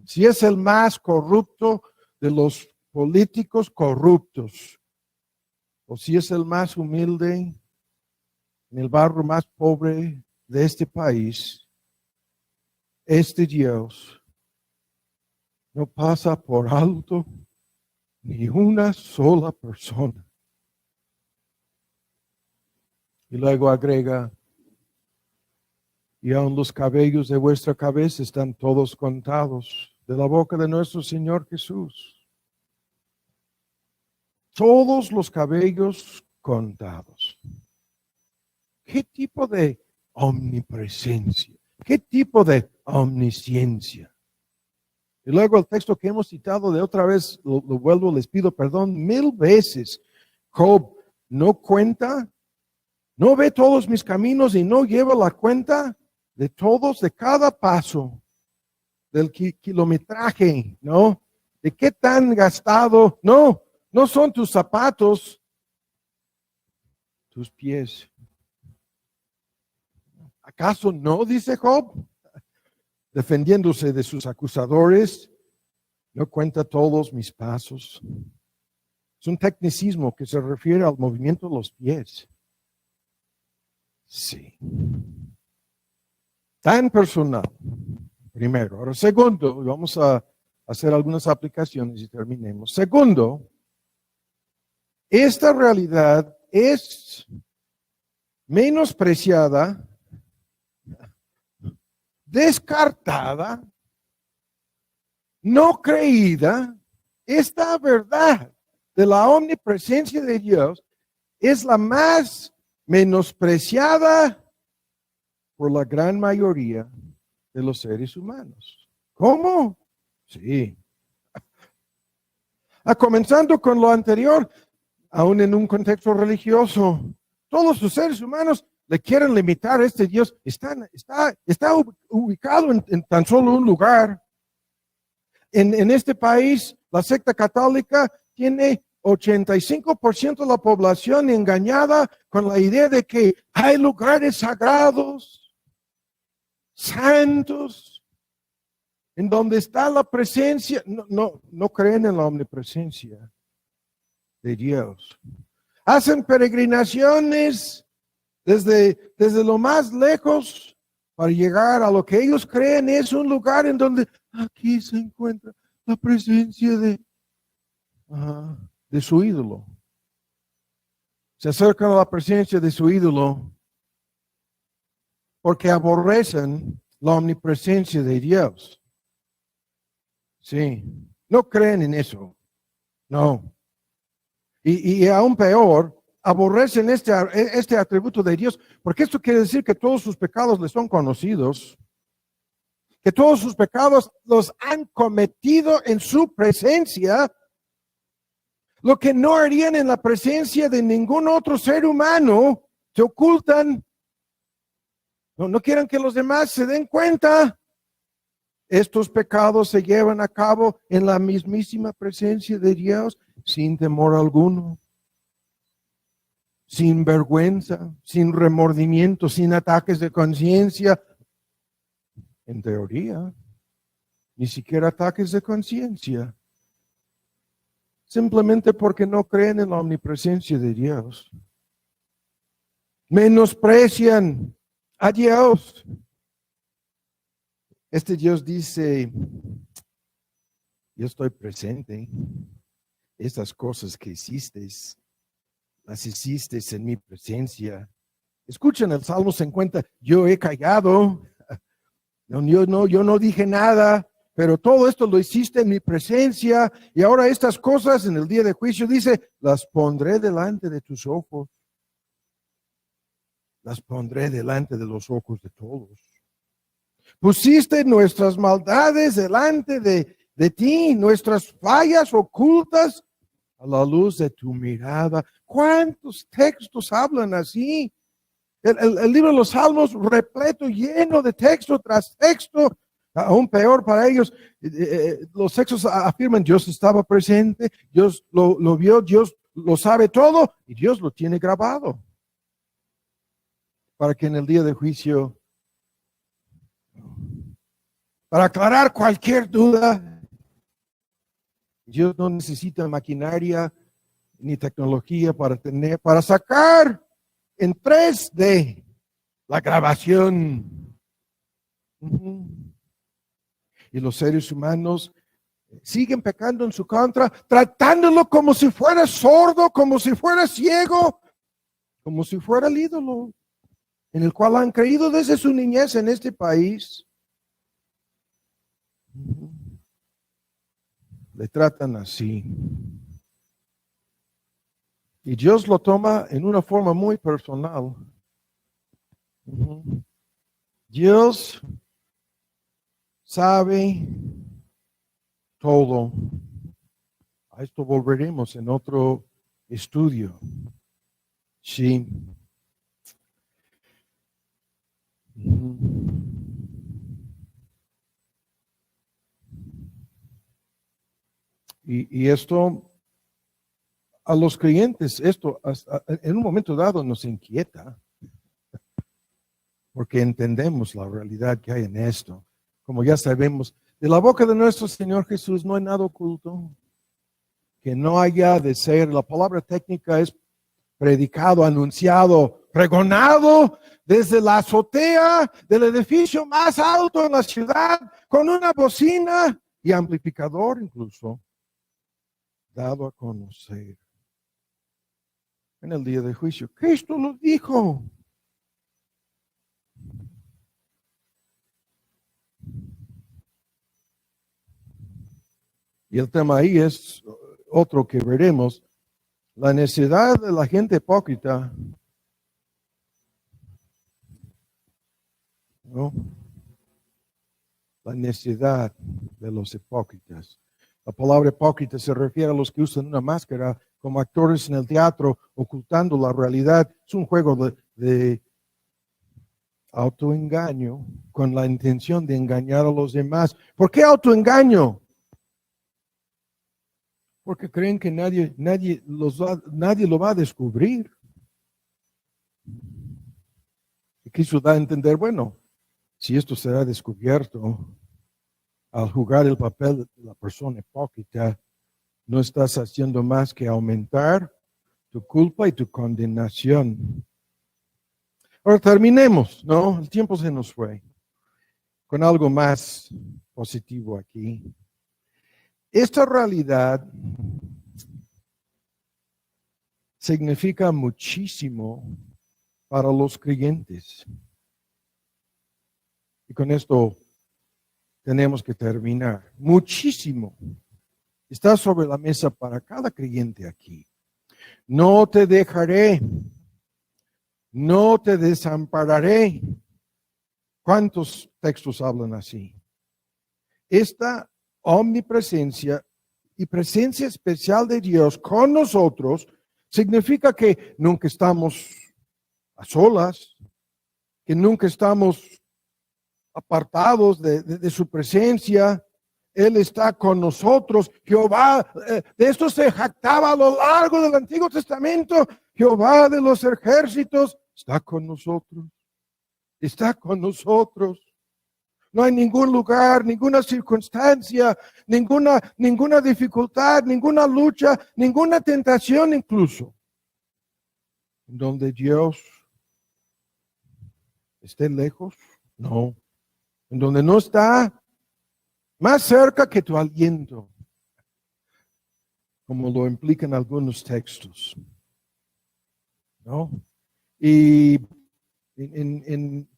S1: si es el más corrupto de los políticos corruptos, o si es el más humilde en el barrio más pobre de este país, este Dios no pasa por alto Ni una sola persona. Y luego agrega, y aun los cabellos de vuestra cabeza están todos contados de la boca de nuestro Señor Jesús. Todos los cabellos contados. ¿Qué tipo de omnipresencia? ¿Qué tipo de omnisciencia? Y luego el texto que hemos citado de otra vez, lo vuelvo, les pido perdón 1000 veces. Job no cuenta, no ve todos mis caminos y no lleva la cuenta de todos, de cada paso, del kilometraje, ¿no? De qué tan gastado, no son tus zapatos, tus pies. ¿Acaso no, dice Job, defendiéndose de sus acusadores? No cuenta todos mis pasos. Es un tecnicismo que se refiere al movimiento de los pies. Sí. Tan personal. Primero. Ahora, segundo, vamos a hacer algunas aplicaciones y terminemos. Segundo, esta realidad es menospreciada, descartada, no creída. Esta verdad de la omnipresencia de Dios es la más menospreciada por la gran mayoría de los seres humanos. ¿Cómo? Sí. Comenzando con lo anterior, aún en un contexto religioso, todos los seres humanos le quieren limitar a este Dios. Está ubicado en tan solo un lugar. En este país, la secta católica tiene 85% de la población engañada con la idea de que hay lugares sagrados, santos, en donde está la presencia. No creen en la omnipresencia de Dios. Hacen peregrinaciones desde lo más lejos para llegar a lo que ellos creen es un lugar en donde aquí se encuentra la presencia de su ídolo. Se acercan a la presencia de su ídolo porque aborrecen la omnipresencia de Dios. Sí, no creen en eso. No. Y aún peor, aborrecen este atributo de Dios, porque esto quiere decir que todos sus pecados les son conocidos, que todos sus pecados los han cometido en su presencia, lo que no harían en la presencia de ningún otro ser humano. Se ocultan, no quieren que los demás se den cuenta. Estos pecados se llevan a cabo en la mismísima presencia de Dios, sin temor alguno, sin vergüenza, sin remordimiento, sin ataques de conciencia. En teoría, ni siquiera ataques de conciencia. Simplemente porque no creen en la omnipresencia de Dios. Menosprecian a Dios. Este Dios dice, yo estoy presente. Estas cosas que hiciste, las hiciste en mi presencia. Escuchen el Salmo 50, yo he callado. Yo no dije nada, pero todo esto lo hiciste en mi presencia. Y ahora estas cosas en el día de juicio, dice, las pondré delante de tus ojos. Las pondré delante de los ojos de todos. Pusiste nuestras maldades delante de ti, nuestras fallas ocultas a la luz de tu mirada. ¿Cuántos textos hablan así? El libro de los Salmos repleto, lleno de texto tras texto. Aún peor para ellos, los textos afirman Dios estaba presente, Dios lo vio, Dios lo sabe todo y Dios lo tiene grabado. Para que en el día de juicio, para aclarar cualquier duda, Dios no necesita maquinaria ni tecnología para sacar en 3D la grabación. Y los seres humanos siguen pecando en su contra, tratándolo como si fuera sordo, como si fuera ciego, como si fuera el ídolo en el cual han creído desde su niñez en este país. Le tratan así. Y Dios lo toma en una forma muy personal. Dios sabe todo. A esto volveremos en otro estudio. Sí. Y esto a los creyentes, esto en un momento dado nos inquieta, porque entendemos la realidad que hay en esto. Como ya sabemos, de la boca de nuestro Señor Jesús no hay nada oculto que no haya de ser. La palabra técnica es predicado, anunciado, pregonado desde la azotea del edificio más alto en la ciudad, con una bocina y amplificador incluso, dado a conocer. En el día del juicio, Cristo lo dijo. Y el tema ahí es otro que veremos, la necesidad de la gente hipócrita, ¿no? La necesidad de los hipócritas. La palabra hipócrita se refiere a los que usan una máscara como actores en el teatro, ocultando la realidad. Es un juego de autoengaño con la intención de engañar a los demás. ¿Por qué autoengaño? Porque creen que nadie lo va a descubrir. Y quiso dar a entender, bueno, si esto será descubierto, al jugar el papel de la persona hipócrita, no estás haciendo más que aumentar tu culpa y tu condenación. Ahora terminemos, ¿no? El tiempo se nos fue. Con algo más positivo aquí. Esta realidad significa muchísimo para los creyentes. Y con esto tenemos que terminar. Muchísimo está sobre la mesa para cada creyente aquí. No te dejaré, no te desampararé. ¿Cuántos textos hablan así? Esta omnipresencia y presencia especial de Dios con nosotros significa que nunca estamos a solas, que nunca estamos apartados de su presencia. Él está con nosotros. Jehová, de esto se jactaba a lo largo del Antiguo Testamento. Jehová de los ejércitos está con nosotros. Está con nosotros. No hay ningún lugar, ninguna circunstancia, ninguna dificultad, ninguna lucha, ninguna tentación incluso, donde Dios esté lejos. No. En donde no está más cerca que tu aliento, como lo implican algunos textos. ¿No? Y en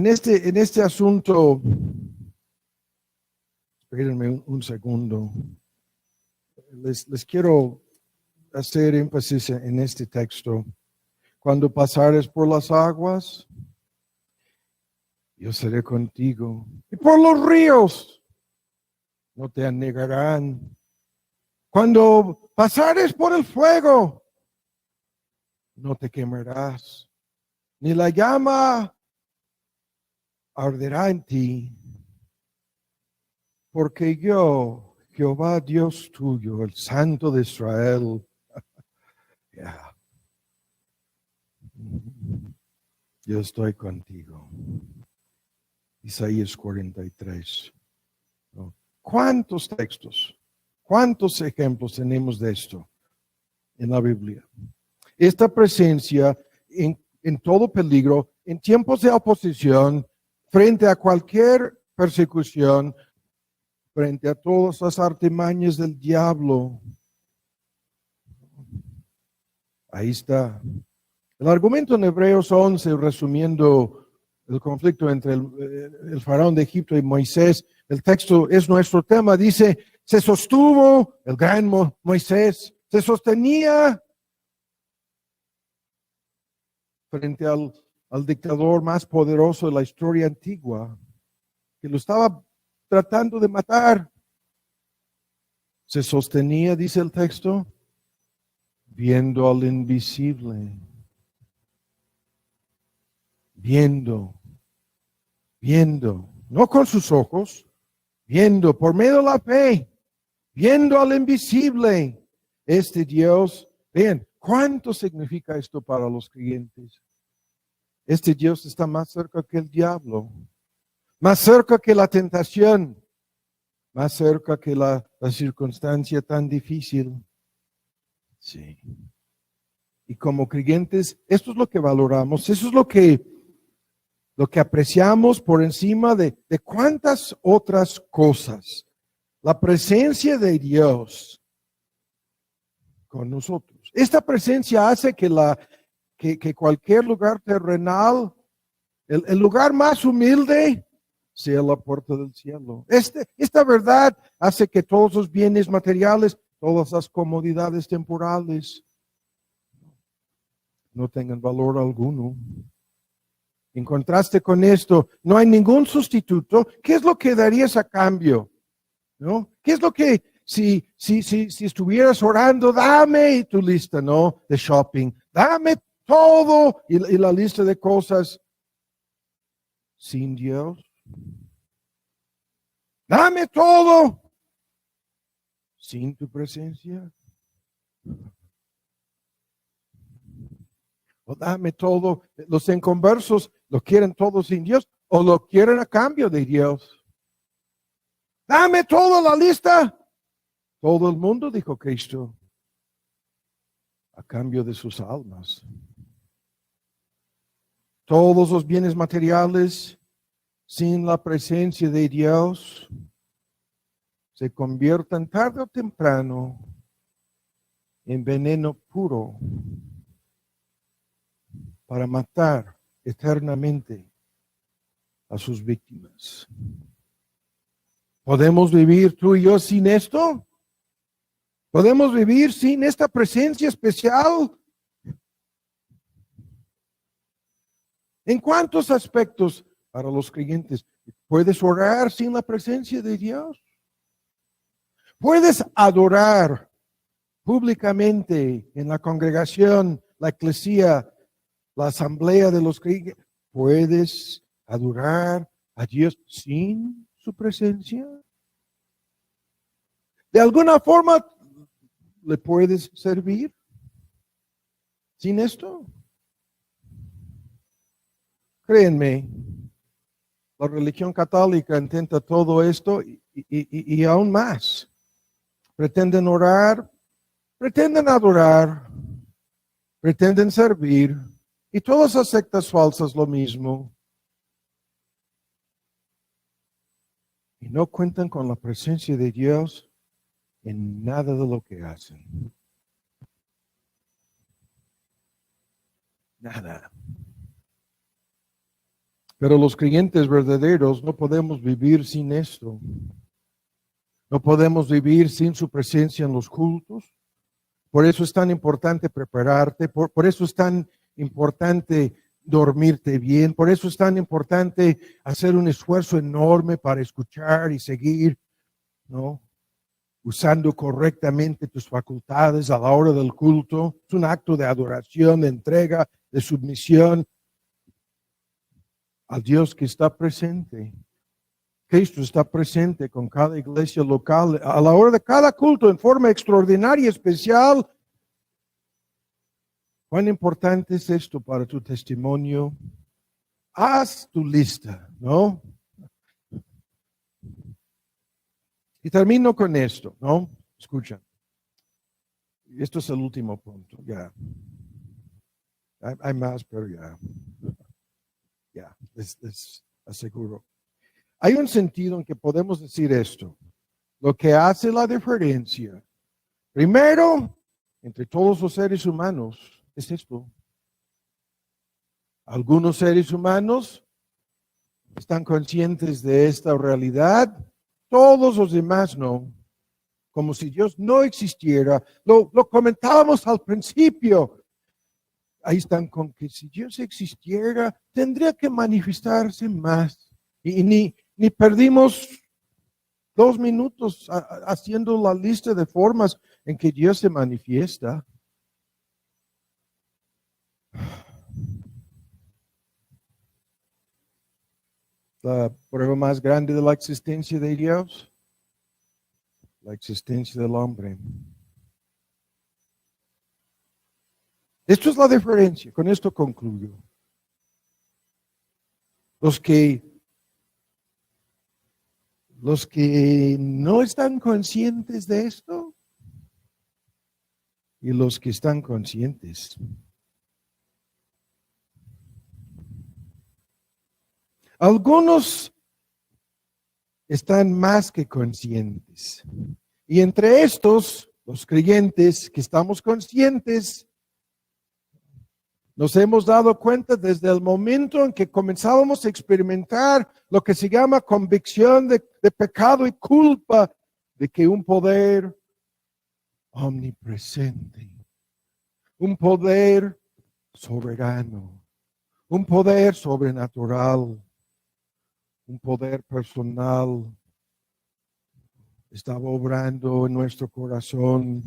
S1: este asunto, espérenme un segundo, les quiero hacer énfasis en este texto. Cuando pasares por las aguas, yo seré contigo. Y por los ríos, no te anegarán. Cuando pasares por el fuego, no te quemarás, ni la llama arderá en ti, porque yo, Jehová Dios tuyo, el Santo de Israel, yo estoy contigo. Isaías 43. ¿Cuántos textos, cuántos ejemplos tenemos de esto en la Biblia? Esta presencia en todo peligro, en tiempos de oposición, frente a cualquier persecución, frente a todas las artimañas del diablo. Ahí está. El argumento en Hebreos 11, resumiendo el conflicto entre el faraón de Egipto y Moisés, el texto es nuestro tema, dice, se sostuvo el gran Moisés, se sostenía frente al dictador más poderoso de la historia antigua, que lo estaba tratando de matar. Se sostenía, dice el texto, viendo al invisible. Viendo, no con sus ojos, viendo por medio de la fe, viendo al invisible. Este Dios, vean, ¿cuánto significa esto para los creyentes? Este Dios está más cerca que el diablo, más cerca que la tentación, más cerca que la circunstancia tan difícil. Sí. Y como creyentes, esto es lo que valoramos, eso es lo que apreciamos por encima de cuántas otras cosas. La presencia de Dios con nosotros. Esta presencia hace que cualquier lugar terrenal, el lugar más humilde, sea la puerta del cielo. Esta verdad hace que todos los bienes materiales, todas las comodidades temporales, no tengan valor alguno. En contraste con esto, no hay ningún sustituto. ¿Qué es lo que darías a cambio? ¿No? ¿Qué es lo que, si estuvieras orando, dame tu lista, ¿no? De shopping, dame todo y la lista de cosas sin Dios. Dame todo sin tu presencia. O dame todo. Los inconversos lo quieren todo sin Dios o lo quieren a cambio de Dios. Dame toda la lista. Todo el mundo, dijo Cristo, a cambio de sus almas. Todos los bienes materiales sin la presencia de Dios se convierten tarde o temprano en veneno puro para matar eternamente a sus víctimas. ¿Podemos vivir tú y yo sin esto? ¿Podemos vivir sin esta presencia especial? ¿En cuántos aspectos para los creyentes puedes orar sin la presencia de Dios? ¿Puedes adorar públicamente en la congregación, la eclesía, la asamblea de los creyentes? ¿Puedes adorar a Dios sin su presencia? ¿De alguna forma le puedes servir sin esto? Créanme, la religión católica intenta todo esto y aún más. Pretenden orar, pretenden adorar, pretenden servir, y todas las sectas falsas lo mismo. Y no cuentan con la presencia de Dios en nada de lo que hacen. Nada. Pero los creyentes verdaderos no podemos vivir sin esto. No podemos vivir sin su presencia en los cultos. Por eso es tan importante prepararte, por eso es tan importante dormirte bien, por eso es tan importante hacer un esfuerzo enorme para escuchar y seguir, ¿no? Usando correctamente tus facultades a la hora del culto. Es un acto de adoración, de entrega, de submisión al Dios que está presente. Cristo está presente con cada iglesia local a la hora de cada culto en forma extraordinaria, especial. ¿Cuán importante es esto para tu testimonio? Haz tu lista, ¿no? Y termino con esto, ¿no? Escucha. Esto es el último punto, ya. Hay más, pero ya. Ya, les aseguro. Hay un sentido en que podemos decir esto. lo que hace la diferencia, primero, entre todos los seres humanos, es esto. Algunos seres humanos están conscientes de esta realidad, todos los demás no. Como si Dios no existiera. Lo comentábamos al principio. Ahí están con que si Dios existiera, tendría que manifestarse más. Y ni perdimos 2 minutos haciendo la lista de formas en que Dios se manifiesta. La prueba más grande de la existencia de Dios, la existencia del hombre. Esto es la diferencia. Con esto concluyo. Los que no están conscientes de esto y los que están conscientes. Algunos están más que conscientes. Y entre estos, los creyentes que estamos conscientes, nos hemos dado cuenta desde el momento en que comenzábamos a experimentar lo que se llama convicción de pecado y culpa, de que un poder omnipresente, un poder soberano, un poder sobrenatural, un poder personal estaba obrando en nuestro corazón.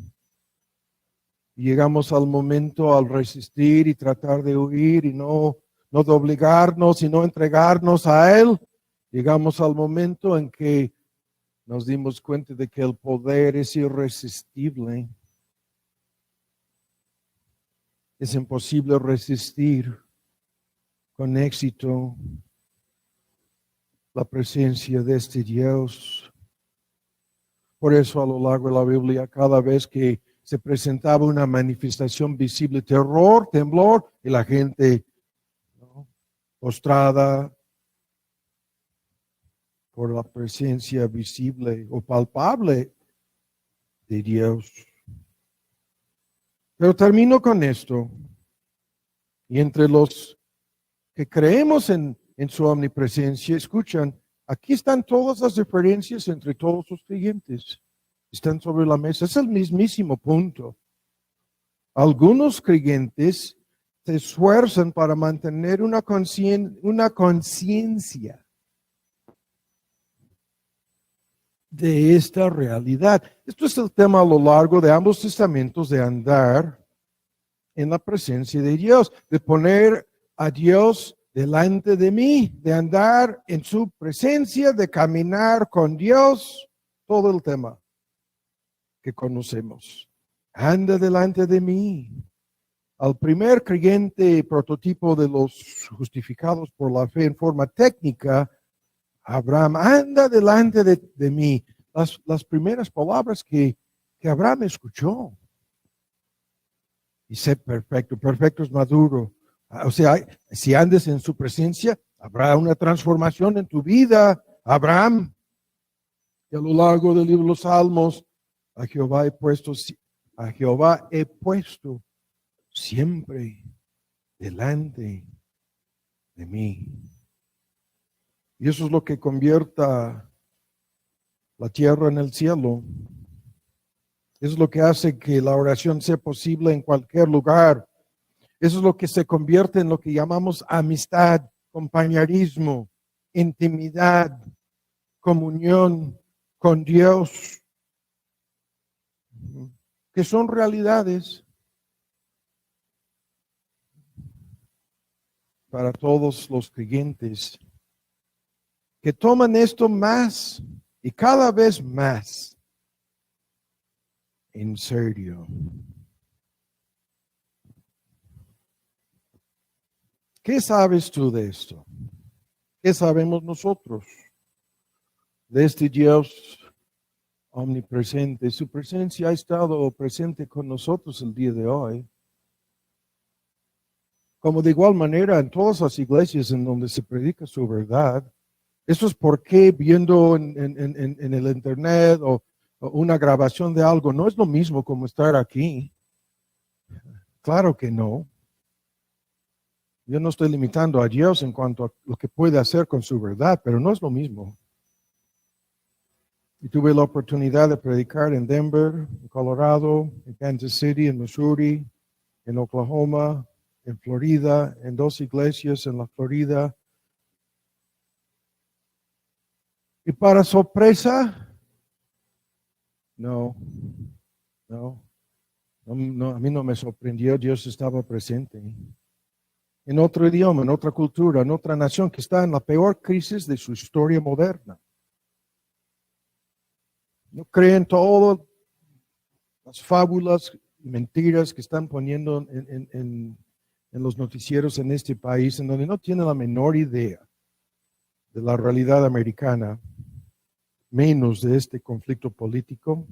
S1: Y llegamos al momento al resistir y tratar de huir y no doblegarnos y no entregarnos a Él. Llegamos al momento en que nos dimos cuenta de que el poder es irresistible. Es imposible resistir con éxito la presencia de este Dios. Por eso a lo largo de la Biblia, cada vez que se presentaba una manifestación visible, terror, temblor, y la gente, ¿no?, postrada por la presencia visible o palpable de Dios. Pero termino con esto. Y entre los que creemos en su omnipresencia, escuchan, aquí están todas las diferencias entre todos los creyentes. Están sobre la mesa. Es el mismísimo punto. Algunos creyentes se esfuerzan para mantener una conciencia de esta realidad. Esto es el tema a lo largo de ambos testamentos, de andar en la presencia de Dios, de poner a Dios delante de mí, de andar en su presencia, de caminar con Dios, todo el tema que conocemos. Anda delante de mí. Al primer creyente prototipo de los justificados por la fe en forma técnica, Abraham, anda delante de mí. Las primeras palabras que Abraham escuchó. Y sé perfecto, perfecto es maduro. O sea, si andes en su presencia, habrá una transformación en tu vida, Abraham. Y a lo largo del libro de los Salmos, a Jehová he puesto siempre delante de mí. Y eso es lo que convierta la tierra en el cielo. Eso es lo que hace que la oración sea posible en cualquier lugar. Eso es lo que se convierte en lo que llamamos amistad, compañerismo, intimidad, comunión con Dios, que son realidades para todos los creyentes que toman esto más y cada vez más en serio. ¿Qué sabes tú de esto? ¿Qué sabemos nosotros de este Dios omnipresente? Su presencia ha estado presente con nosotros el día de hoy. Como de igual manera en todas las iglesias en donde se predica su verdad, Eso es porque viendo en el internet o una grabación de algo, no es lo mismo como estar aquí. Claro que no. Yo no estoy limitando a Dios en cuanto a lo que puede hacer con su verdad, pero no es lo mismo. Y tuve la oportunidad de predicar en Denver, en Colorado, en Kansas City, en Missouri, en Oklahoma, en Florida, en 2 iglesias en la Florida. Y para sorpresa, no, a mí no me sorprendió, Dios estaba presente. En otro idioma, en otra cultura, en otra nación que está en la peor crisis de su historia moderna. No creen todas las fábulas y mentiras que están poniendo en los noticieros en este país, en donde no tienen la menor idea de la realidad americana, menos de este conflicto político.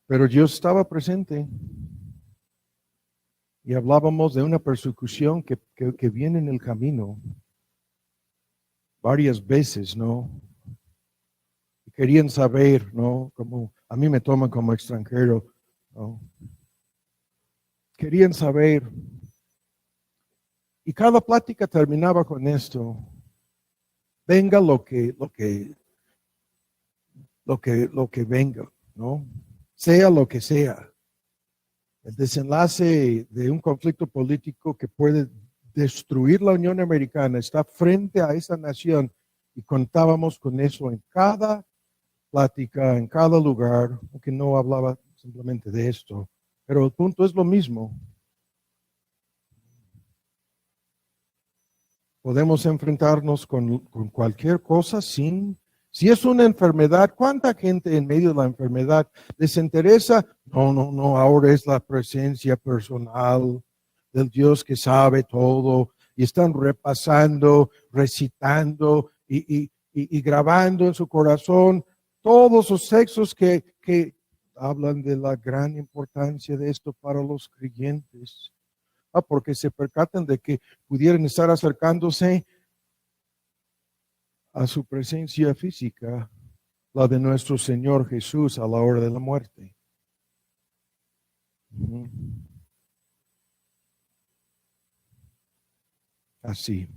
S1: Pero Dios estaba presente y hablábamos de una persecución que viene en el camino varias veces, ¿no? Querían saber, ¿no? Como a mí me toman como extranjero, ¿no? Querían saber. Y cada plática terminaba con esto. Venga lo que venga, ¿no? Sea lo que sea. El desenlace de un conflicto político que puede destruir la Unión Americana está frente a esa nación y contábamos con eso en cada plática, en cada lugar, aunque no hablaba simplemente de esto, pero el punto es lo mismo. Podemos enfrentarnos con cualquier cosa si es una enfermedad, ¿cuánta gente en medio de la enfermedad les interesa? No, ahora es la presencia personal del Dios que sabe todo y están repasando, recitando y grabando en su corazón todos los textos que hablan de la gran importancia de esto para los creyentes. Porque se percatan de que pudieran estar acercándose a su presencia física, la de nuestro Señor Jesús a la hora de la muerte. Así.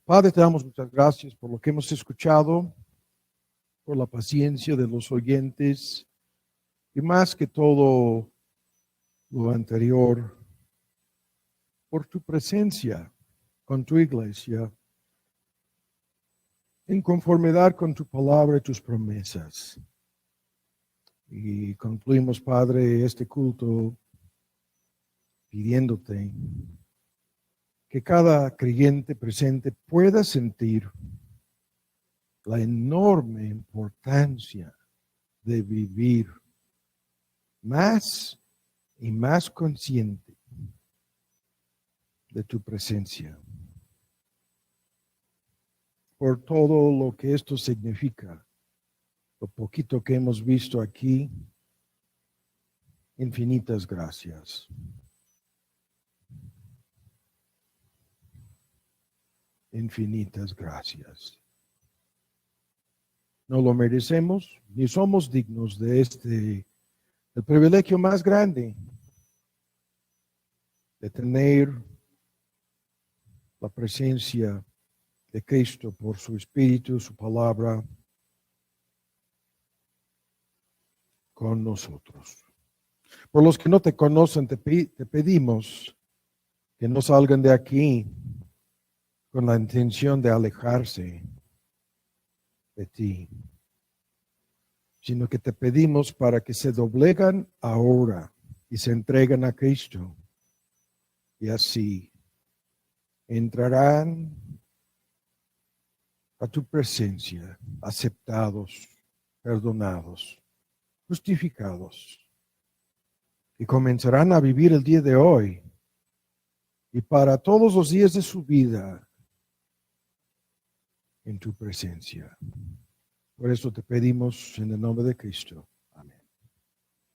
S1: Padre, te damos muchas gracias por lo que hemos escuchado, por la paciencia de los oyentes y más que todo lo anterior, por tu presencia con tu iglesia, en conformidad con tu palabra y tus promesas. Y concluimos, Padre, este culto pidiéndote que cada creyente presente pueda sentir la enorme importancia de vivir más y más consciente de tu presencia. Por todo lo que esto significa, lo poquito que hemos visto aquí, infinitas gracias. Infinitas gracias. No lo merecemos ni somos dignos de el privilegio más grande de tener la presencia de Cristo por su Espíritu, su palabra con nosotros. Por los que no te conocen, te pedimos que no salgan de aquí con la intención de alejarse de ti, sino que te pedimos para que se doblegan ahora y se entreguen a Cristo. Y así entrarán a tu presencia, aceptados, perdonados, justificados. Y comenzarán a vivir el día de hoy y para todos los días de su vida en tu presencia. Por eso te pedimos en el nombre de Cristo.